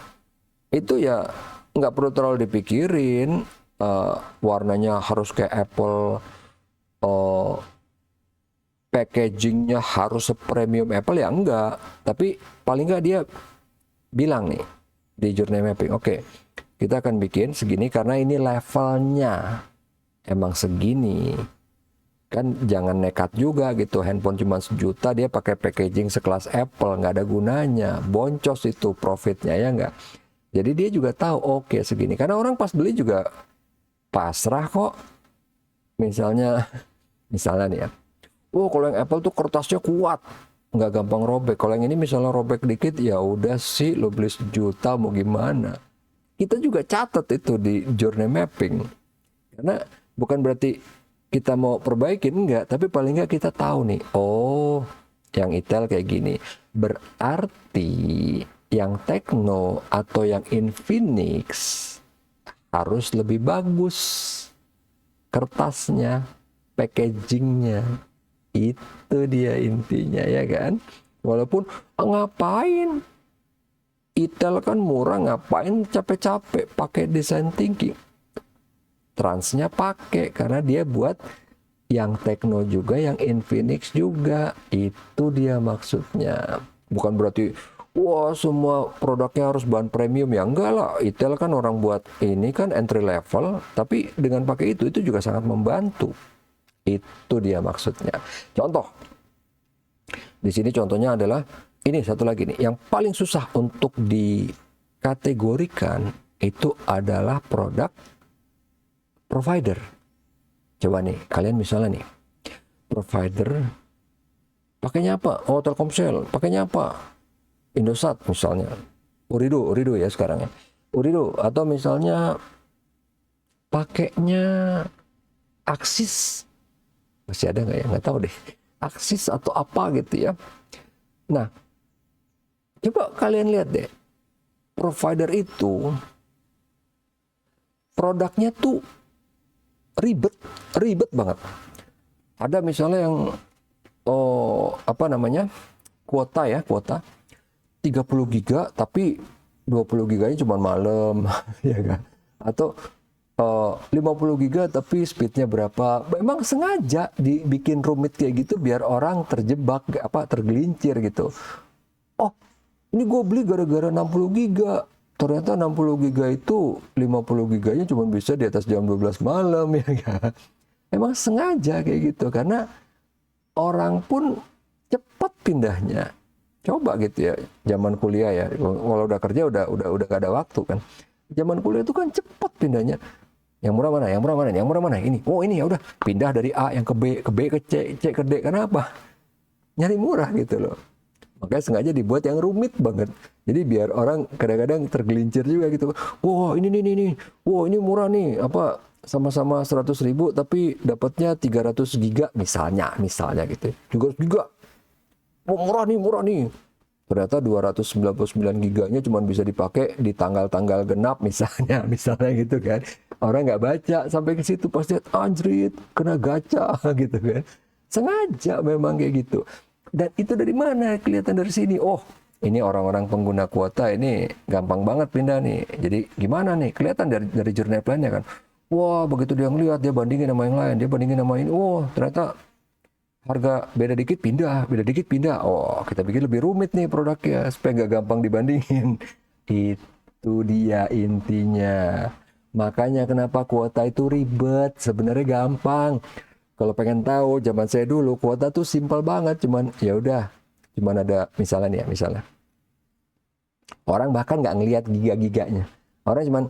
S1: itu ya nggak perlu terlalu dipikirin, warnanya harus kayak Apple, packagingnya harus sepremium Apple ya enggak, tapi paling nggak dia bilang nih di journey mapping, oke, kita akan bikin segini karena ini levelnya emang segini. Kan jangan nekat juga gitu, handphone cuma 1 juta dia pakai packaging sekelas Apple, nggak ada gunanya, boncos itu profitnya ya nggak. Jadi dia juga tahu oke segini, karena orang pas beli juga pasrah kok. Misalnya nih ya, kalau yang Apple tuh kertasnya kuat, nggak gampang robek. Kalau yang ini misalnya robek dikit, ya udah sih lo beli 1 juta mau gimana. Kita juga catat itu di journey mapping, karena bukan berarti kita mau perbaikin, enggak, tapi paling enggak kita tahu nih, oh yang Itel kayak gini, berarti yang Tecno atau yang Infinix harus lebih bagus kertasnya, packagingnya. Itu dia intinya ya kan. Walaupun ngapain, Itel kan murah, ngapain capek-capek pakai design thinking. Transnya pakai karena dia buat yang Tecno juga, yang Infinix juga. Itu dia maksudnya. Bukan berarti wah semua produknya harus bahan premium, ya enggak lah. Itel kan orang buat ini kan entry level, tapi dengan pakai itu juga sangat membantu. Itu dia maksudnya. Contoh di sini contohnya adalah ini satu lagi nih, yang paling susah untuk dikategorikan itu adalah produk provider. Coba nih, kalian misalnya nih, provider pakainya apa? Oh, Telkomsel. Pakainya apa? Indosat misalnya. Urido ya sekarang ya. Urido, atau misalnya pakainya Axis. Masih ada nggak ya? Nggak tahu deh. Axis atau apa gitu ya. Nah, coba kalian lihat deh. Provider itu produknya tuh ribet banget. Ada misalnya yang kuota 30 giga tapi 20 giganya cuma malam ya kan, atau 50 giga tapi speednya berapa. Memang sengaja dibikin rumit kayak gitu biar orang terjebak, tergelincir gitu. Oh, ini gue beli gara-gara 60 giga. Ternyata 60 giga itu 50 giganya cuma bisa di atas jam 12 malam ya kan. Emang sengaja kayak gitu karena orang pun cepat pindahnya. Coba gitu ya, zaman kuliah ya. Kalau udah kerja udah gak ada waktu kan. Zaman kuliah itu kan cepat pindahnya. Yang murah mana? Yang murah mana? Yang murah mana? Ini. Oh, ini ya udah pindah dari A yang ke B ke C ke D. Kenapa? Nyari murah gitu loh. Makanya sengaja dibuat yang rumit banget. Jadi biar orang kadang-kadang tergelincir juga gitu. Wah, ini. Wah, ini murah nih. Sama-sama 100.000 tapi dapatnya 300 giga misalnya gitu. 300 giga. Oh, murah nih. Ternyata 299 giganya cuma bisa dipakai di tanggal-tanggal genap misalnya gitu kan. Orang nggak baca sampai ke situ pasti anjrit kena gacha gitu kan. Sengaja memang kayak gitu. Dan itu dari mana? Kelihatan dari sini. Oh, ini orang-orang pengguna kuota ini gampang banget pindah nih. Jadi gimana nih? Kelihatan dari journey plan-nya kan. Wah, begitu dia ngeliat, dia bandingin sama yang lain, dia bandingin sama ini. Oh, ternyata harga beda dikit pindah. Oh, kita bikin lebih rumit nih produknya supaya nggak gampang dibandingin. Itu dia intinya. Makanya kenapa kuota itu ribet, sebenarnya gampang. Kalau pengen tahu zaman saya dulu kuota tuh simpel banget, cuman ada misalnya orang bahkan nggak ngelihat giga-giganya. Orang cuman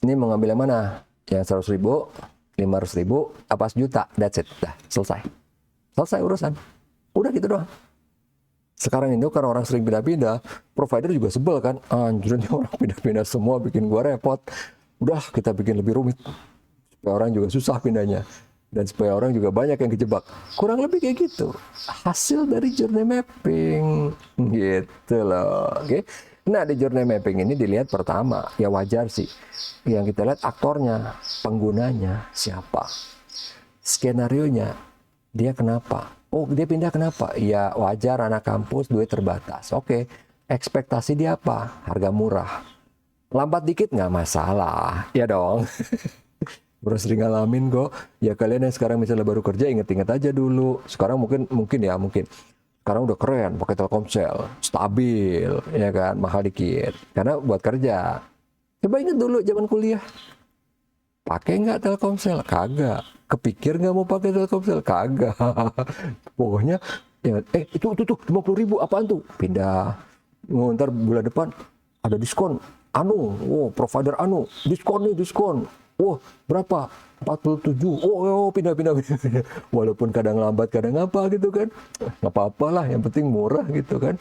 S1: ini mau ngambil yang mana? Yang 100.000, 500.000, apa 1 juta? That's it, dah selesai urusan. Udah gitu doang. Sekarang ini karena orang sering pindah-pindah, provider juga sebel kan. Anjir, orang pindah-pindah semua bikin gua repot. Udah kita bikin lebih rumit. Supaya orang juga susah pindahnya. Dan supaya orang juga banyak yang kejebak. Kurang lebih kayak gitu. Hasil dari journey mapping. Gitu loh. Oke. Nah, di journey mapping ini dilihat pertama. Ya wajar sih. Yang kita lihat aktornya, penggunanya siapa. skenarionya, dia kenapa? Oh, dia pindah kenapa? Ya wajar, anak kampus, duit terbatas. Oke, ekspektasi dia apa? Harga murah. Lambat dikit nggak masalah, ya dong. Bro sering ngalamin kok. Ya kalian yang sekarang misalnya baru kerja, inget-inget aja dulu. Sekarang mungkin sekarang udah keren, pakai Telkomsel, stabil, ya kan, mahal dikit. Karena buat kerja. Coba inget dulu zaman kuliah. Pakai nggak Telkomsel? Kagak. Kepikir nggak mau pakai Telkomsel? Kagak. Pokoknya ya, itu tuh 50.000 apaan tuh? Pindah. Oh, ntar bulan depan ada diskon. Provider diskon nih, diskon. Berapa? 47. Pindah. Walaupun kadang lambat, kadang apa gitu kan. Nggak apa-apa lah, yang penting murah gitu kan.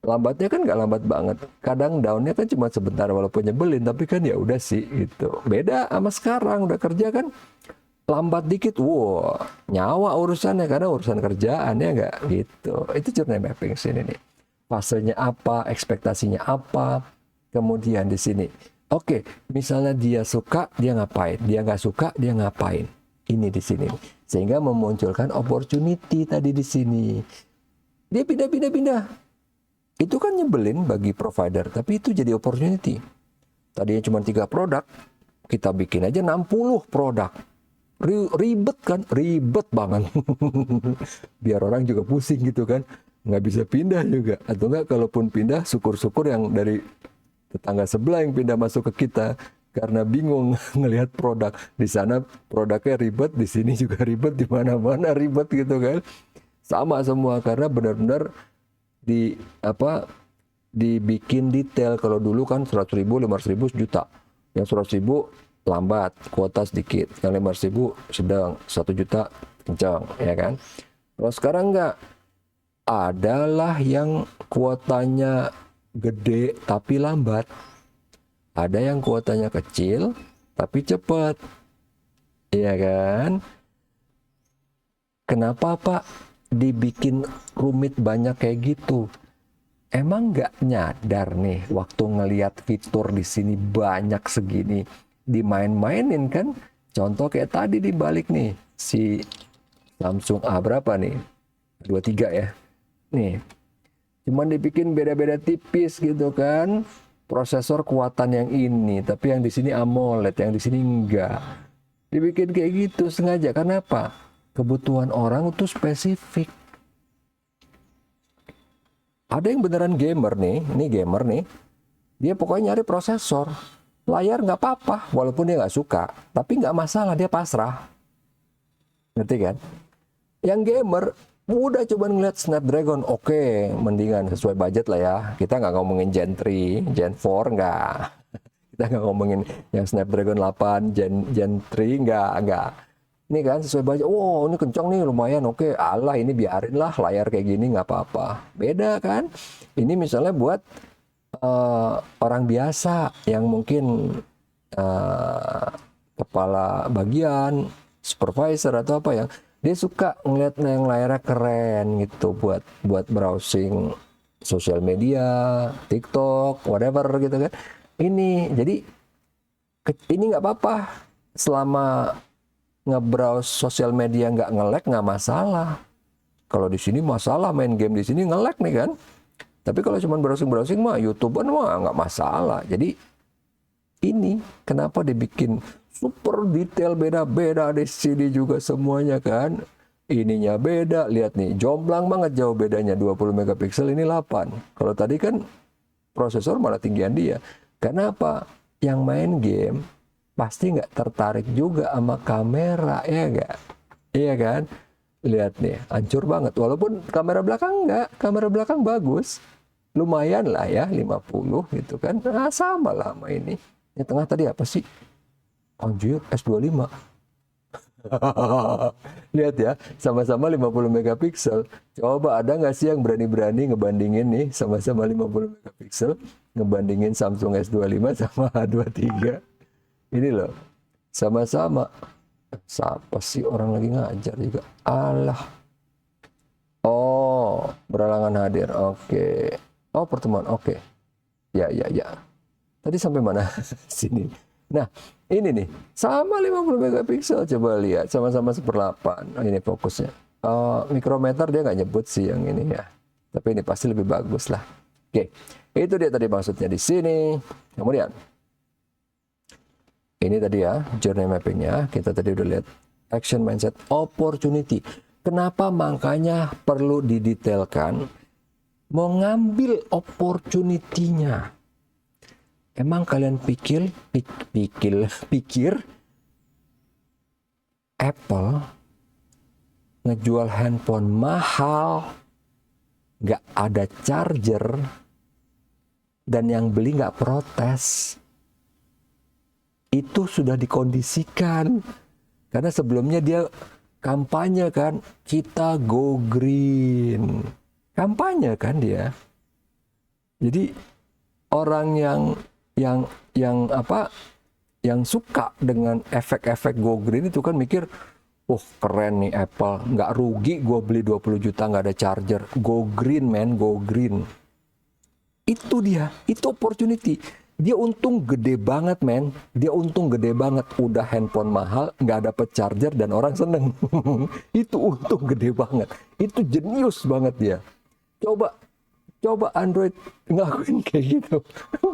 S1: Lambatnya kan nggak lambat banget. Kadang downnya kan cuma sebentar walaupun nyebelin, tapi kan ya udah sih gitu. Beda sama sekarang udah kerja kan, lambat dikit, nyawa urusannya karena urusan kerjaan ya nggak gitu. Itu journey mapping sini nih. Fasenya apa, ekspektasinya apa, kemudian di sini. Oke, misalnya dia suka, dia ngapain? Dia nggak suka, dia ngapain? Ini di sini. Sehingga memunculkan opportunity tadi di sini. Dia pindah. Itu kan nyebelin bagi provider, tapi itu jadi opportunity. Tadinya cuma 3 produk, kita bikin aja 60 produk. Ribet kan? Ribet banget. Biar orang juga pusing gitu kan. Nggak bisa pindah juga. Atau nggak, kalaupun pindah, syukur-syukur yang dari tetangga sebelah yang pindah masuk ke kita. Karena bingung ngelihat produk. Di sana produknya ribet, di sini juga ribet, di mana-mana ribet gitu kan. Sama semua, karena benar-benar dibikin detail. Kalau dulu kan 100.000, 500.000, sejuta. Yang 100.000 lambat, kuota sedikit. Yang 500.000 sedang, 1 juta kencang, ya kan. Kalau sekarang enggak, adalah yang kuotanya gede tapi lambat. Ada yang kuotanya kecil tapi cepat, iya kan. Kenapa Pak dibikin rumit banyak kayak gitu? Emang nggak nyadar nih waktu ngelihat fitur di sini banyak segini, dimain-mainin kan? Contoh kayak tadi dibalik nih, si Samsung A berapa nih? 23 ya. Nih, cuman dibikin beda-beda tipis gitu kan. Prosesor kuatan yang ini, tapi yang di sini AMOLED, yang di sini enggak. Dibikin kayak gitu sengaja, karena apa? Kebutuhan orang itu spesifik. Ada yang beneran gamer nih, ini gamer nih, dia pokoknya nyari prosesor, layar nggak apa-apa, walaupun dia nggak suka, tapi nggak masalah, dia pasrah, ngerti kan? Yang gamer udah coba ngeliat Snapdragon, oke, mendingan sesuai budget lah ya, kita nggak ngomongin Gen 3, Gen 4 nggak, kita nggak ngomongin yang Snapdragon 8, Gen 3 nggak. Ini kan sesuai budget, ini kencang nih, lumayan, oke, alah ini biarin lah, layar kayak gini nggak apa-apa. Beda kan, ini misalnya buat orang biasa yang mungkin kepala bagian, supervisor atau apa yang dia suka ngeliat yang layarnya keren gitu buat browsing sosial media, TikTok, whatever gitu kan. Ini jadi ini nggak apa-apa selama nge-browse sosial media nggak nge-lag, nggak masalah. Kalau di sini masalah, main game di sini nge-lag nih kan. Tapi kalau cuma browsing mah YouTuber mah nggak masalah. Jadi ini kenapa dibikin super detail, beda-beda di sini juga semuanya kan. Ininya beda, lihat nih, jomplang banget jauh bedanya, 20 megapiksel ini 8. Kalau tadi kan prosesor malah tinggian dia. Karena apa? Yang main game pasti nggak tertarik juga sama kamera, ya nggak? Iya kan? Lihat nih, hancur banget. Walaupun kamera belakang nggak, kamera belakang bagus. Lumayan lah ya, 50 gitu kan. Nah, sama lah sama ini. Yang tengah tadi apa sih? Anjir, S25. Lihat ya, sama-sama 50 megapiksel. Coba ada nggak sih yang berani-berani ngebandingin nih, sama-sama 50 megapiksel, ngebandingin Samsung S25 sama A23. Ini loh, sama-sama. Siapa sih orang lagi ngajar juga? Alah. Oh, beralangan hadir. Oke. Oh, pertemuan. Oke. Ya. Tadi sampai mana? Sini. Nah, ini nih, sama 50 megapiksel, coba lihat, sama-sama 1/8. Ini fokusnya. Mikrometer dia nggak nyebut sih yang ini ya. Tapi ini pasti lebih bagus lah. Oke, itu dia tadi maksudnya di sini. Kemudian, ini tadi ya, journey mappingnya. Kita tadi udah lihat action, mindset, opportunity. Kenapa makanya perlu didetailkan? Mau ngambil opportunity-nya. Emang kalian pikir Apple ngejual handphone mahal, nggak ada charger, dan yang beli nggak protes? Itu sudah dikondisikan. Karena sebelumnya dia kampanye kan, kita go green. Kampanye kan dia. Jadi orang yang suka dengan efek-efek go green itu kan mikir, oh keren nih Apple, nggak rugi gue beli 20 juta nggak ada charger. Go green man, go green. Itu dia, itu opportunity. Dia untung gede banget men, dia untung gede banget. Udah handphone mahal, nggak dapet charger dan orang seneng. Itu untung gede banget, itu jenius banget dia. Coba Android ngelakuin kayak gitu,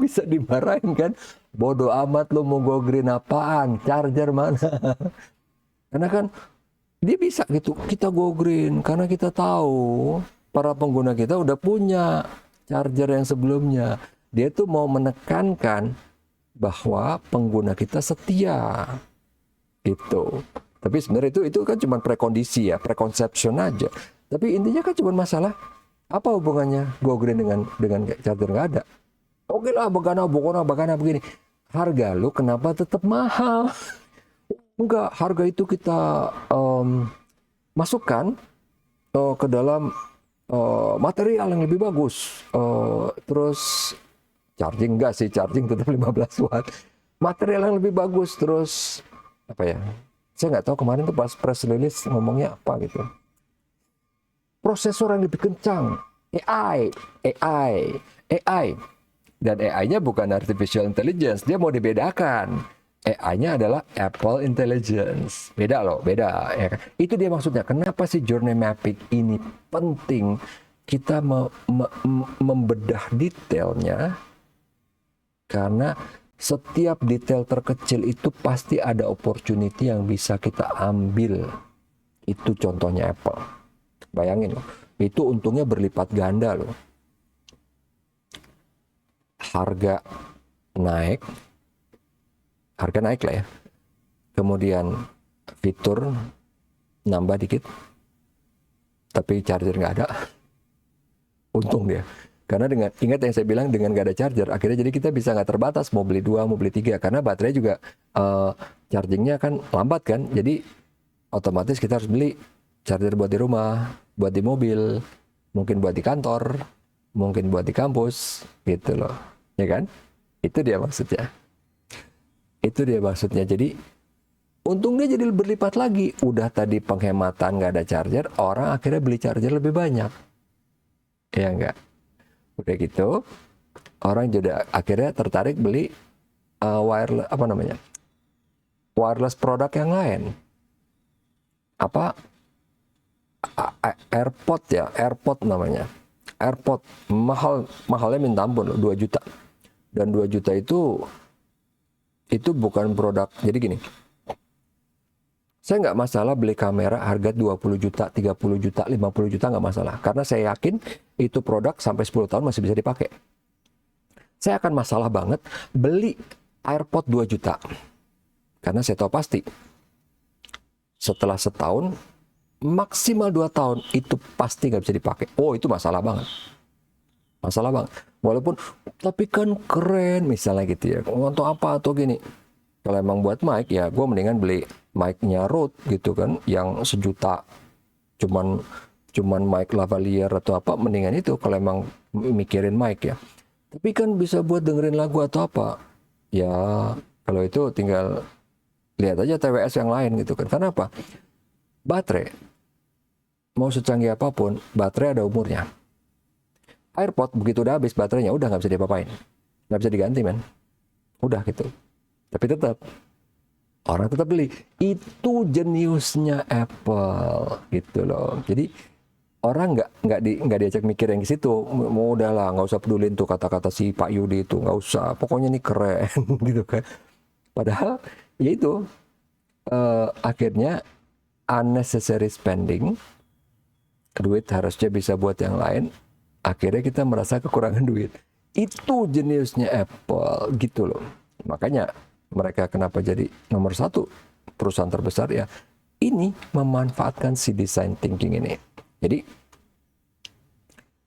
S1: bisa dimarahin kan? Bodoh amat lu mau go green apaan, charger mana? Karena kan dia bisa gitu, kita go green karena kita tahu para pengguna kita udah punya charger yang sebelumnya. Dia tuh mau menekankan bahwa pengguna kita setia gitu. Tapi sebenarnya itu kan cuma prekondisi ya, preconception aja. Tapi intinya kan cuma masalah apa hubungannya go green dengan charger? Nggak ada. Oke lah, bagana begini. Harga lu kenapa tetap mahal? Enggak, harga itu kita masukkan ke dalam material yang lebih bagus. Terus charging enggak sih, charging tetap 15 watt. Material yang lebih bagus, terus apa ya? Saya nggak tahu kemarin tuh pas press release ngomongnya apa gitu. Prosesor yang lebih kencang, AI. Dan AI-nya bukan artificial intelligence, dia mau dibedakan. AI-nya adalah Apple Intelligence. Beda loh, beda. Ya kan? Itu dia maksudnya. Kenapa sih journey mapping ini penting? Kita membedah detailnya. Karena setiap detail terkecil itu pasti ada opportunity yang bisa kita ambil. Itu contohnya Apple. Bayangin loh, itu untungnya berlipat ganda loh. Harga naik lah ya. Kemudian fitur nambah dikit, tapi charger nggak ada. Untung dia. Karena ingat yang saya bilang, dengan nggak ada charger, akhirnya jadi kita bisa nggak terbatas mau beli 2, mau beli 3. Karena baterai juga chargingnya kan lambat kan. Jadi otomatis kita harus beli charger buat di rumah, buat di mobil, mungkin buat di kantor, mungkin buat di kampus, gitu loh. Ya kan? Itu dia maksudnya. Jadi untungnya jadi berlipat lagi. Udah tadi penghematan nggak ada charger, orang akhirnya beli charger lebih banyak. Ya enggak? Udah gitu, orang juga akhirnya tertarik beli wireless produk yang lain. AirPod namanya. AirPod mahalnya minta ampun loh, 2 juta. Dan 2 juta itu bukan produk. Jadi gini, saya nggak masalah beli kamera harga 20 juta, 30 juta, 50 juta, nggak masalah. Karena saya yakin itu produk sampai 10 tahun masih bisa dipakai. Saya akan masalah banget beli AirPod 2 juta. Karena saya tahu pasti setelah setahun, maksimal 2 tahun, itu pasti nggak bisa dipakai. Oh, itu masalah banget. Walaupun, tapi kan keren misalnya gitu ya. Untuk apa atau gini. Kalau emang buat mic, ya gue mendingan beli mic-nya Rode gitu kan, yang 1 juta. Cuman mic lavalier atau apa, mendingan itu kalau emang mikirin mic ya. Tapi kan bisa buat dengerin lagu atau apa. Ya, kalau itu tinggal lihat aja TWS yang lain gitu kan. Karena apa? Baterai, mau secanggih apapun, baterai ada umurnya. AirPod begitu udah habis baterainya, udah nggak bisa diapa-apain, nggak bisa diganti men, udah gitu. Tapi tetap orang tetap beli. Itu jeniusnya Apple gitu loh. Jadi orang nggak diajak mikir yang ke situ. Mau udahlah, nggak usah pedulin tuh kata-kata si Pak Yudi itu, nggak usah. Pokoknya ini keren gitu kan. Padahal ya itu akhirnya unnecessary spending, duit harusnya bisa buat yang lain. Akhirnya kita merasa kekurangan duit. Itu jeniusnya Apple gitu loh. Makanya mereka kenapa jadi nomor 1 perusahaan terbesar ya. Ini memanfaatkan si design thinking ini. Jadi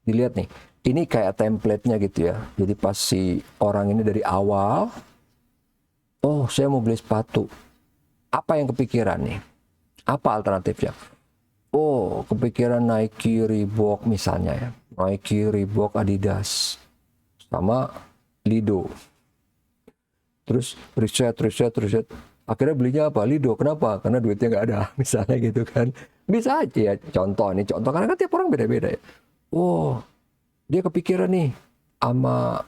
S1: dilihat nih, ini kayak template-nya gitu ya. Jadi pas si orang ini dari awal, oh saya mau beli sepatu. Apa yang kepikiran nih? Apa alternatifnya? Oh, kepikiran Nike, Reebok misalnya ya. Nike, Reebok, Adidas, sama Lido. Terus riset. Akhirnya belinya apa? Lido. Kenapa? Karena duitnya nggak ada, misalnya gitu kan. Bisa aja ya, contoh karena kan tiap orang beda-beda ya. Oh, dia kepikiran nih sama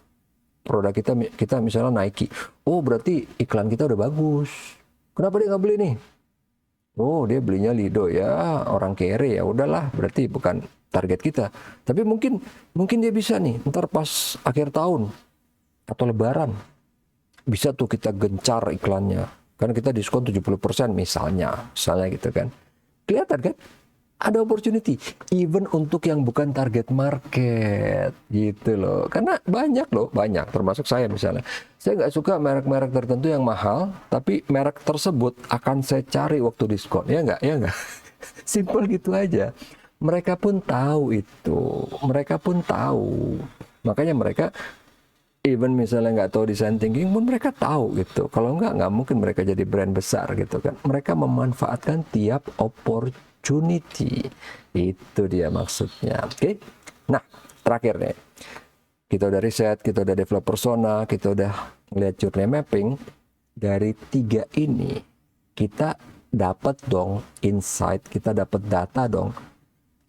S1: produk kita misalnya Nike. Oh, berarti iklan kita udah bagus. Kenapa dia nggak beli nih? Oh, dia belinya Lido ya, orang kere ya. Udahlah, berarti bukan target kita. Tapi mungkin dia bisa nih, ntar pas akhir tahun atau lebaran bisa tuh kita gencar iklannya. Kan kita diskon 70% misalnya gitu kan. Kelihatan kan? Ada opportunity, even untuk yang bukan target market gitu loh. Karena banyak, termasuk saya misalnya. Saya nggak suka merek-merek tertentu yang mahal, tapi merek tersebut akan saya cari waktu diskon. Ya nggak? Simple gitu aja. Mereka pun tahu itu. Makanya mereka, even misalnya nggak tahu design thinking pun mereka tahu gitu. Kalau nggak mungkin mereka jadi brand besar gitu kan. Mereka memanfaatkan tiap opportunity. Itu dia maksudnya. Oke. Nah, terakhir nih. Kita udah riset, kita udah develop persona, kita udah ngeliat journey mapping. Dari 3 ini, kita dapat dong insight, kita dapat data dong.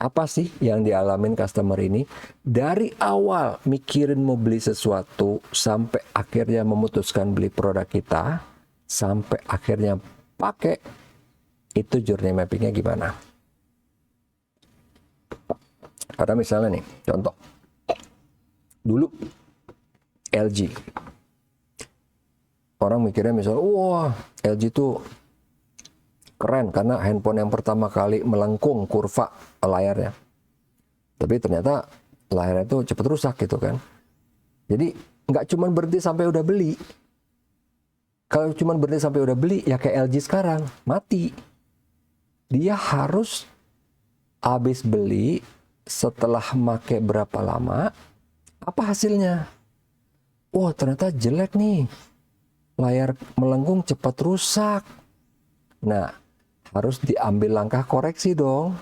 S1: Apa sih yang dialamin customer ini? Dari awal mikirin mau beli sesuatu, sampai akhirnya memutuskan beli produk kita, sampai akhirnya pakai, itu journey mappingnya gimana? Ada misalnya nih, contoh. Dulu LG. Orang mikirnya misalnya, wah LG itu keren karena handphone yang pertama kali melengkung kurva layarnya. Tapi ternyata layarnya itu cepat rusak gitu kan. Jadi nggak cuma berhenti sampai udah beli. Kalau cuma berhenti sampai udah beli, ya kayak LG sekarang, mati. Dia harus habis beli, setelah make berapa lama, apa hasilnya? Wah, ternyata jelek nih. Layar melengkung cepat rusak. Nah, harus diambil langkah koreksi dong.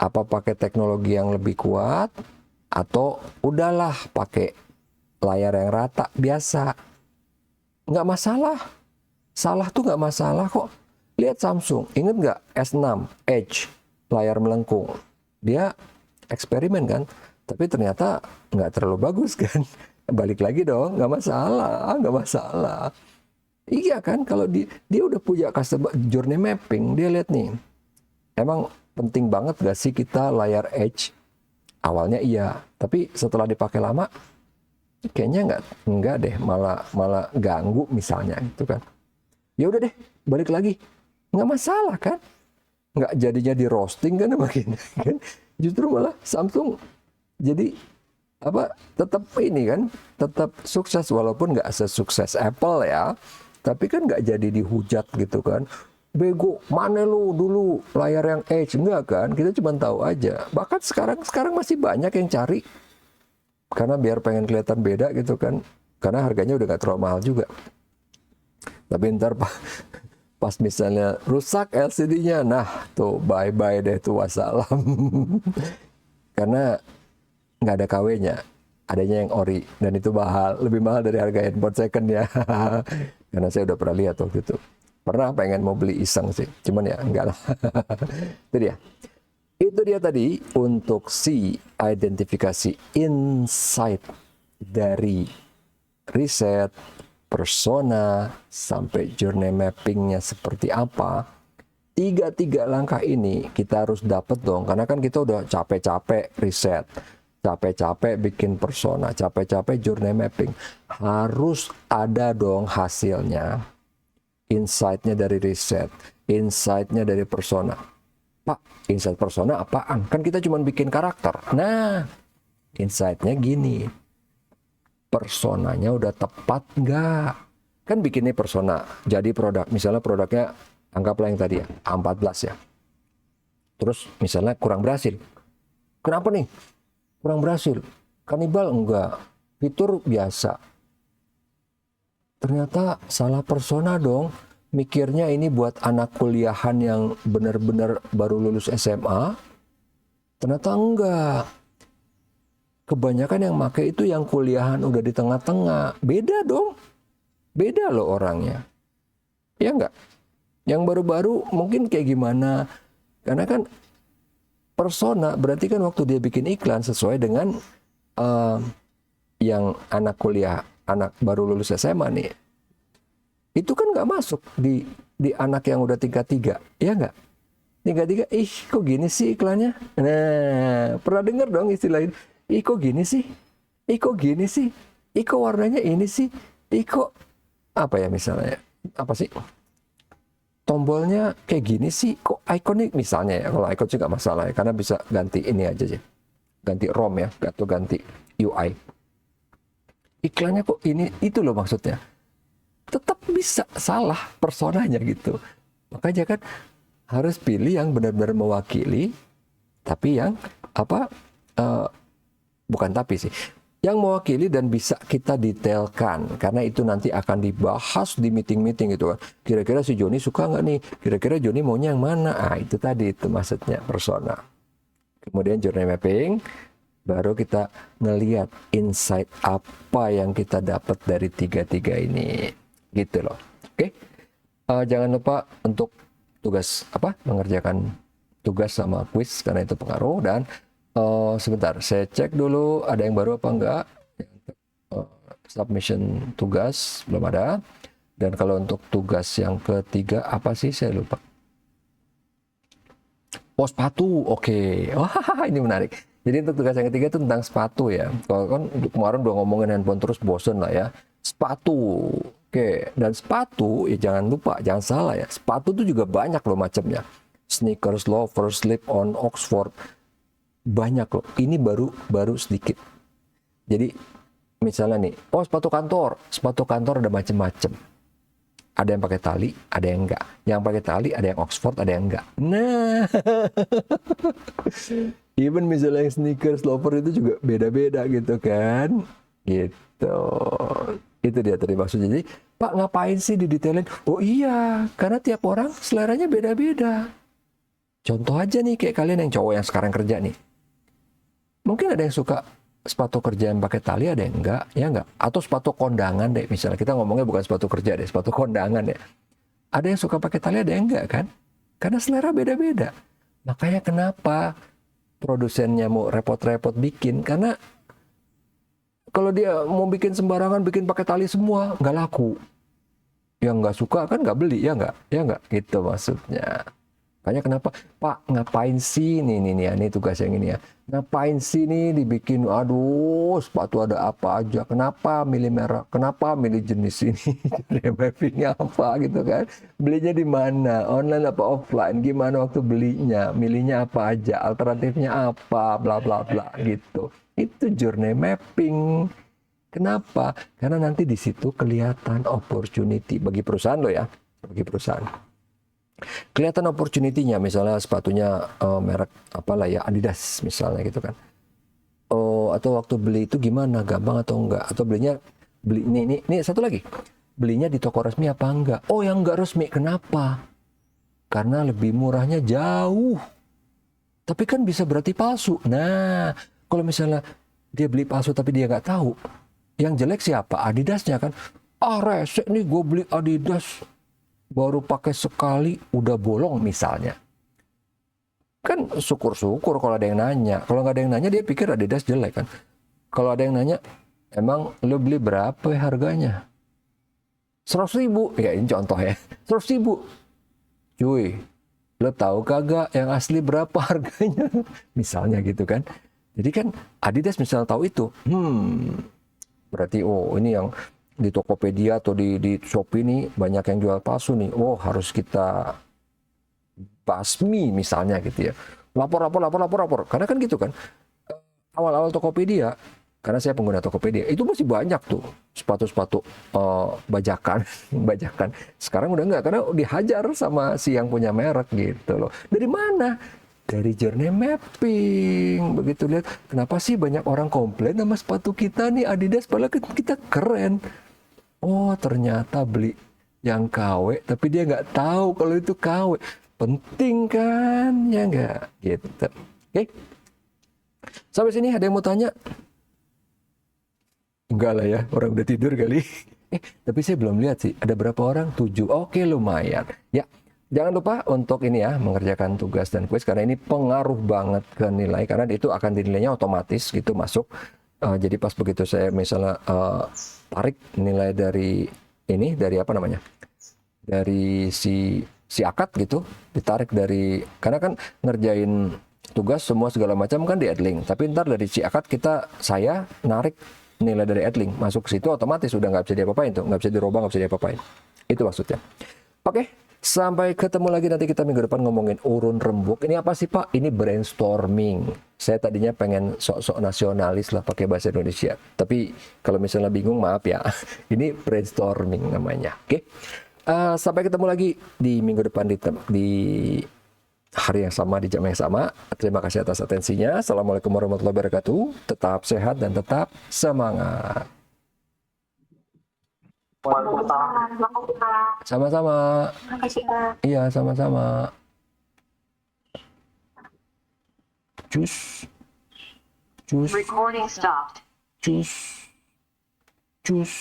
S1: Apa pakai teknologi yang lebih kuat, atau udahlah pakai layar yang rata biasa. Nggak masalah. Salah tuh nggak masalah kok. Lihat Samsung, inget nggak S6 Edge, layar melengkung. Dia eksperimen kan, tapi ternyata nggak terlalu bagus kan. Balik lagi dong, nggak masalah. Iya kan, kalau dia udah punya customer journey mapping, dia lihat nih, emang penting banget gak sih kita layar Edge? Awalnya iya, tapi setelah dipakai lama, kayaknya nggak deh, malah ganggu misalnya gitu kan. Ya udah deh, balik lagi, nggak masalah kan? Nggak jadinya di roasting kan makin kan? Justru malah Samsung jadi tetap ini kan, tetap sukses walaupun nggak sesukses Apple ya, tapi kan nggak jadi dihujat gitu kan. Bego, mana lu dulu layar yang Edge? Enggak kan, kita cuma tahu aja. Bahkan sekarang masih banyak yang cari karena biar pengen kelihatan beda gitu kan, karena harganya udah nggak terlalu mahal juga. Tapi ntar pas misalnya rusak LCD-nya, nah tuh bye-bye deh tuh, wassalam. Karena nggak ada KW-nya, adanya yang ori, dan itu lebih mahal dari harga handphone second ya. Karena saya udah pernah lihat waktu itu. Pernah pengen mau beli iseng sih, cuman ya enggak lah. Itu dia tadi untuk si identifikasi insight dari riset, persona, sampai journey mappingnya seperti apa. Tiga langkah ini kita harus dapat dong, karena kan kita udah capek-capek riset, capek-capek bikin persona, capek-capek journey mapping. Harus ada dong hasilnya, insight-nya dari riset, insight-nya dari persona. Pak, insight persona apaan? Kan kita cuma bikin karakter. Nah, insight-nya gini, personanya udah tepat nggak? Kan bikinnya persona, jadi produk. Misalnya produknya, anggaplah yang tadi ya, A14 ya. Terus misalnya kurang berhasil. Kenapa nih? Kurang berhasil. Kanibal enggak. Fitur biasa. Ternyata salah persona dong. Mikirnya ini buat anak kuliahan yang benar-benar baru lulus SMA. Ternyata enggak. Kebanyakan yang make itu yang kuliahan udah di tengah-tengah. Beda dong. Beda loh orangnya. Ya enggak? Yang baru-baru mungkin kayak gimana? Karena kan persona berarti kan waktu dia bikin iklan sesuai dengan yang anak kuliah, anak baru lulus SMA nih. Itu kan nggak masuk di anak yang udah tingkat 3, ya nggak? Tingkat 3, ih kok gini sih iklannya? Nah, pernah dengar dong istilah ini? Ih kok gini sih? Ih kok gini sih? Ih kok warnanya ini sih? Ih kok apa ya misalnya? Apa sih? Tombolnya kayak gini sih, kok ikonik misalnya ya. Kalau icon sih nggak masalah ya, karena bisa ganti ini aja sih, ganti ROM ya, atau ganti UI. Iklannya kok ini, itu loh maksudnya. Tetap bisa salah personanya gitu. Makanya kan harus pilih yang benar-benar mewakili, tapi yang apa? Bukan tapi sih. Yang mewakili dan bisa kita detailkan, karena itu nanti akan dibahas di meeting-meeting gitu kan. Kira-kira si Joni suka nggak nih? Kira-kira Joni maunya yang mana? Ah itu tadi, itu maksudnya persona. Kemudian journey mapping, baru kita ngelihat insight apa yang kita dapat dari tiga ini, gitu loh. Oke, jangan lupa untuk tugas mengerjakan tugas sama quiz karena itu pengaruh. Dan sebentar, saya cek dulu ada yang baru apa enggak. Submission tugas belum ada. Dan kalau untuk tugas yang ketiga apa sih, saya lupa. Oh, sepatu, oke. Wah, ini menarik. Jadi untuk tugas yang ketiga itu tentang sepatu ya. Kalau kan kemarin udah ngomongin handphone terus bosen lah ya. Sepatu, oke. Dan sepatu ya jangan lupa, jangan salah ya. Sepatu itu juga banyak loh macamnya. Sneakers, loafers, slip-on, Oxford. Banyak loh, ini baru sedikit. Jadi misalnya nih, oh sepatu kantor ada macam-macam. Ada yang pakai tali, ada yang enggak. Yang pakai tali ada yang Oxford, ada yang enggak. Nah, even misalnya yang sneakers, loafer itu juga beda-beda gitu kan. Gitu. Itu dia tadi maksudnya. Jadi, Pak ngapain sih didetailin? Oh iya, karena tiap orang seleranya beda-beda. Contoh aja nih kayak kalian yang cowok yang sekarang kerja nih. Mungkin ada yang suka sepatu kerja yang pakai tali, ada yang enggak, ya enggak? Atau sepatu kondangan deh, misalnya kita ngomongnya bukan sepatu kerja deh, sepatu kondangan ya. Ada yang suka pakai tali, ada yang enggak kan? Karena selera beda-beda. Makanya kenapa produsennya mau repot-repot bikin, karena kalau dia mau bikin sembarangan, bikin pakai tali semua, nggak laku. Yang nggak suka kan nggak beli, ya nggak? Ya nggak? Gitu maksudnya. Makanya kenapa, Pak ngapain sih ini tugas yang ini ya. Ngapain sih nih dibikin, aduh sepatu ada apa aja, kenapa milih merek, kenapa milih jenis ini, mappingnya apa gitu kan. Belinya di mana, online apa offline, gimana waktu belinya, milihnya apa aja, alternatifnya apa, bla bla bla gitu. Itu journey mapping. Kenapa? Karena nanti di situ kelihatan opportunity bagi perusahaan lo ya, bagi perusahaan. Kelihatan opportunity-nya, misalnya sepatunya merek apalah ya, Adidas misalnya gitu kan. Oh, atau waktu beli itu gimana, gampang atau enggak? Atau beli ini satu lagi. Belinya di toko resmi apa enggak? Oh, yang enggak resmi. Kenapa? Karena lebih murahnya jauh. Tapi kan bisa berarti palsu. Nah, kalau misalnya dia beli palsu tapi dia nggak tahu, yang jelek siapa? Adidasnya kan. Ah, resek nih gue beli Adidas. Baru pakai sekali udah bolong misalnya. Kan syukur-syukur kalau ada yang nanya. Kalau nggak ada yang nanya dia pikir Adidas jelek kan. Kalau ada yang nanya, emang lo beli berapa ya harganya? 100.000, ya ini contoh ya, 100.000. Cuy, lo tahu kagak yang asli berapa harganya? Misalnya gitu kan. Jadi kan Adidas misalnya tahu itu, berarti oh ini yang di Tokopedia atau di Shopee nih banyak yang jual palsu nih. Oh harus kita basmi misalnya gitu ya. Lapor. Karena kan gitu kan. Awal-awal Tokopedia, karena saya pengguna Tokopedia, itu masih banyak tuh sepatu-sepatu bajakan, bajakan. Sekarang udah enggak, karena dihajar sama si yang punya merek gitu loh. Dari mana? Dari journey mapping. Begitu lihat, kenapa sih banyak orang komplain sama sepatu kita nih Adidas, padahal kita keren. Oh ternyata beli yang KW, tapi dia nggak tahu kalau itu KW. Penting kan, ya nggak? Gitu. Oke. Sampai sini ada yang mau tanya? Enggak lah ya, orang udah tidur kali. Tapi saya belum lihat sih, ada berapa orang? 7. Oke, lumayan. Ya, jangan lupa untuk ini ya, mengerjakan tugas dan kuis, karena ini pengaruh banget ke nilai, karena itu akan dinilainya otomatis gitu masuk. Jadi pas begitu saya misalnya tarik nilai dari ini, dari apa namanya? Dari si akad gitu, ditarik dari, karena kan ngerjain tugas semua segala macam kan di Edling, tapi ntar dari si akad saya narik nilai dari Edling masuk ke situ, otomatis udah nggak bisa diapa-apain tuh, nggak bisa dirubah, nggak bisa diapa-apain. Itu maksudnya. Oke, sampai ketemu lagi nanti kita minggu depan ngomongin urun rembuk. Ini apa sih Pak? Ini brainstorming. Saya tadinya pengen sok-sok nasionalis lah pakai bahasa Indonesia, tapi kalau misalnya bingung maaf ya. Ini brainstorming namanya. Oke. Sampai ketemu lagi di minggu depan di hari yang sama, di jam yang sama. Terima kasih atas atensinya. Assalamualaikum warahmatullahi wabarakatuh. Tetap sehat dan tetap semangat.
S2: Waalaikumsalam. Makasih, Kak.
S1: Sama-sama.
S2: Makasih, Kak.
S1: Iya, sama-sama. Cus. Cus.
S2: Recording stopped.
S1: Cus. Cus.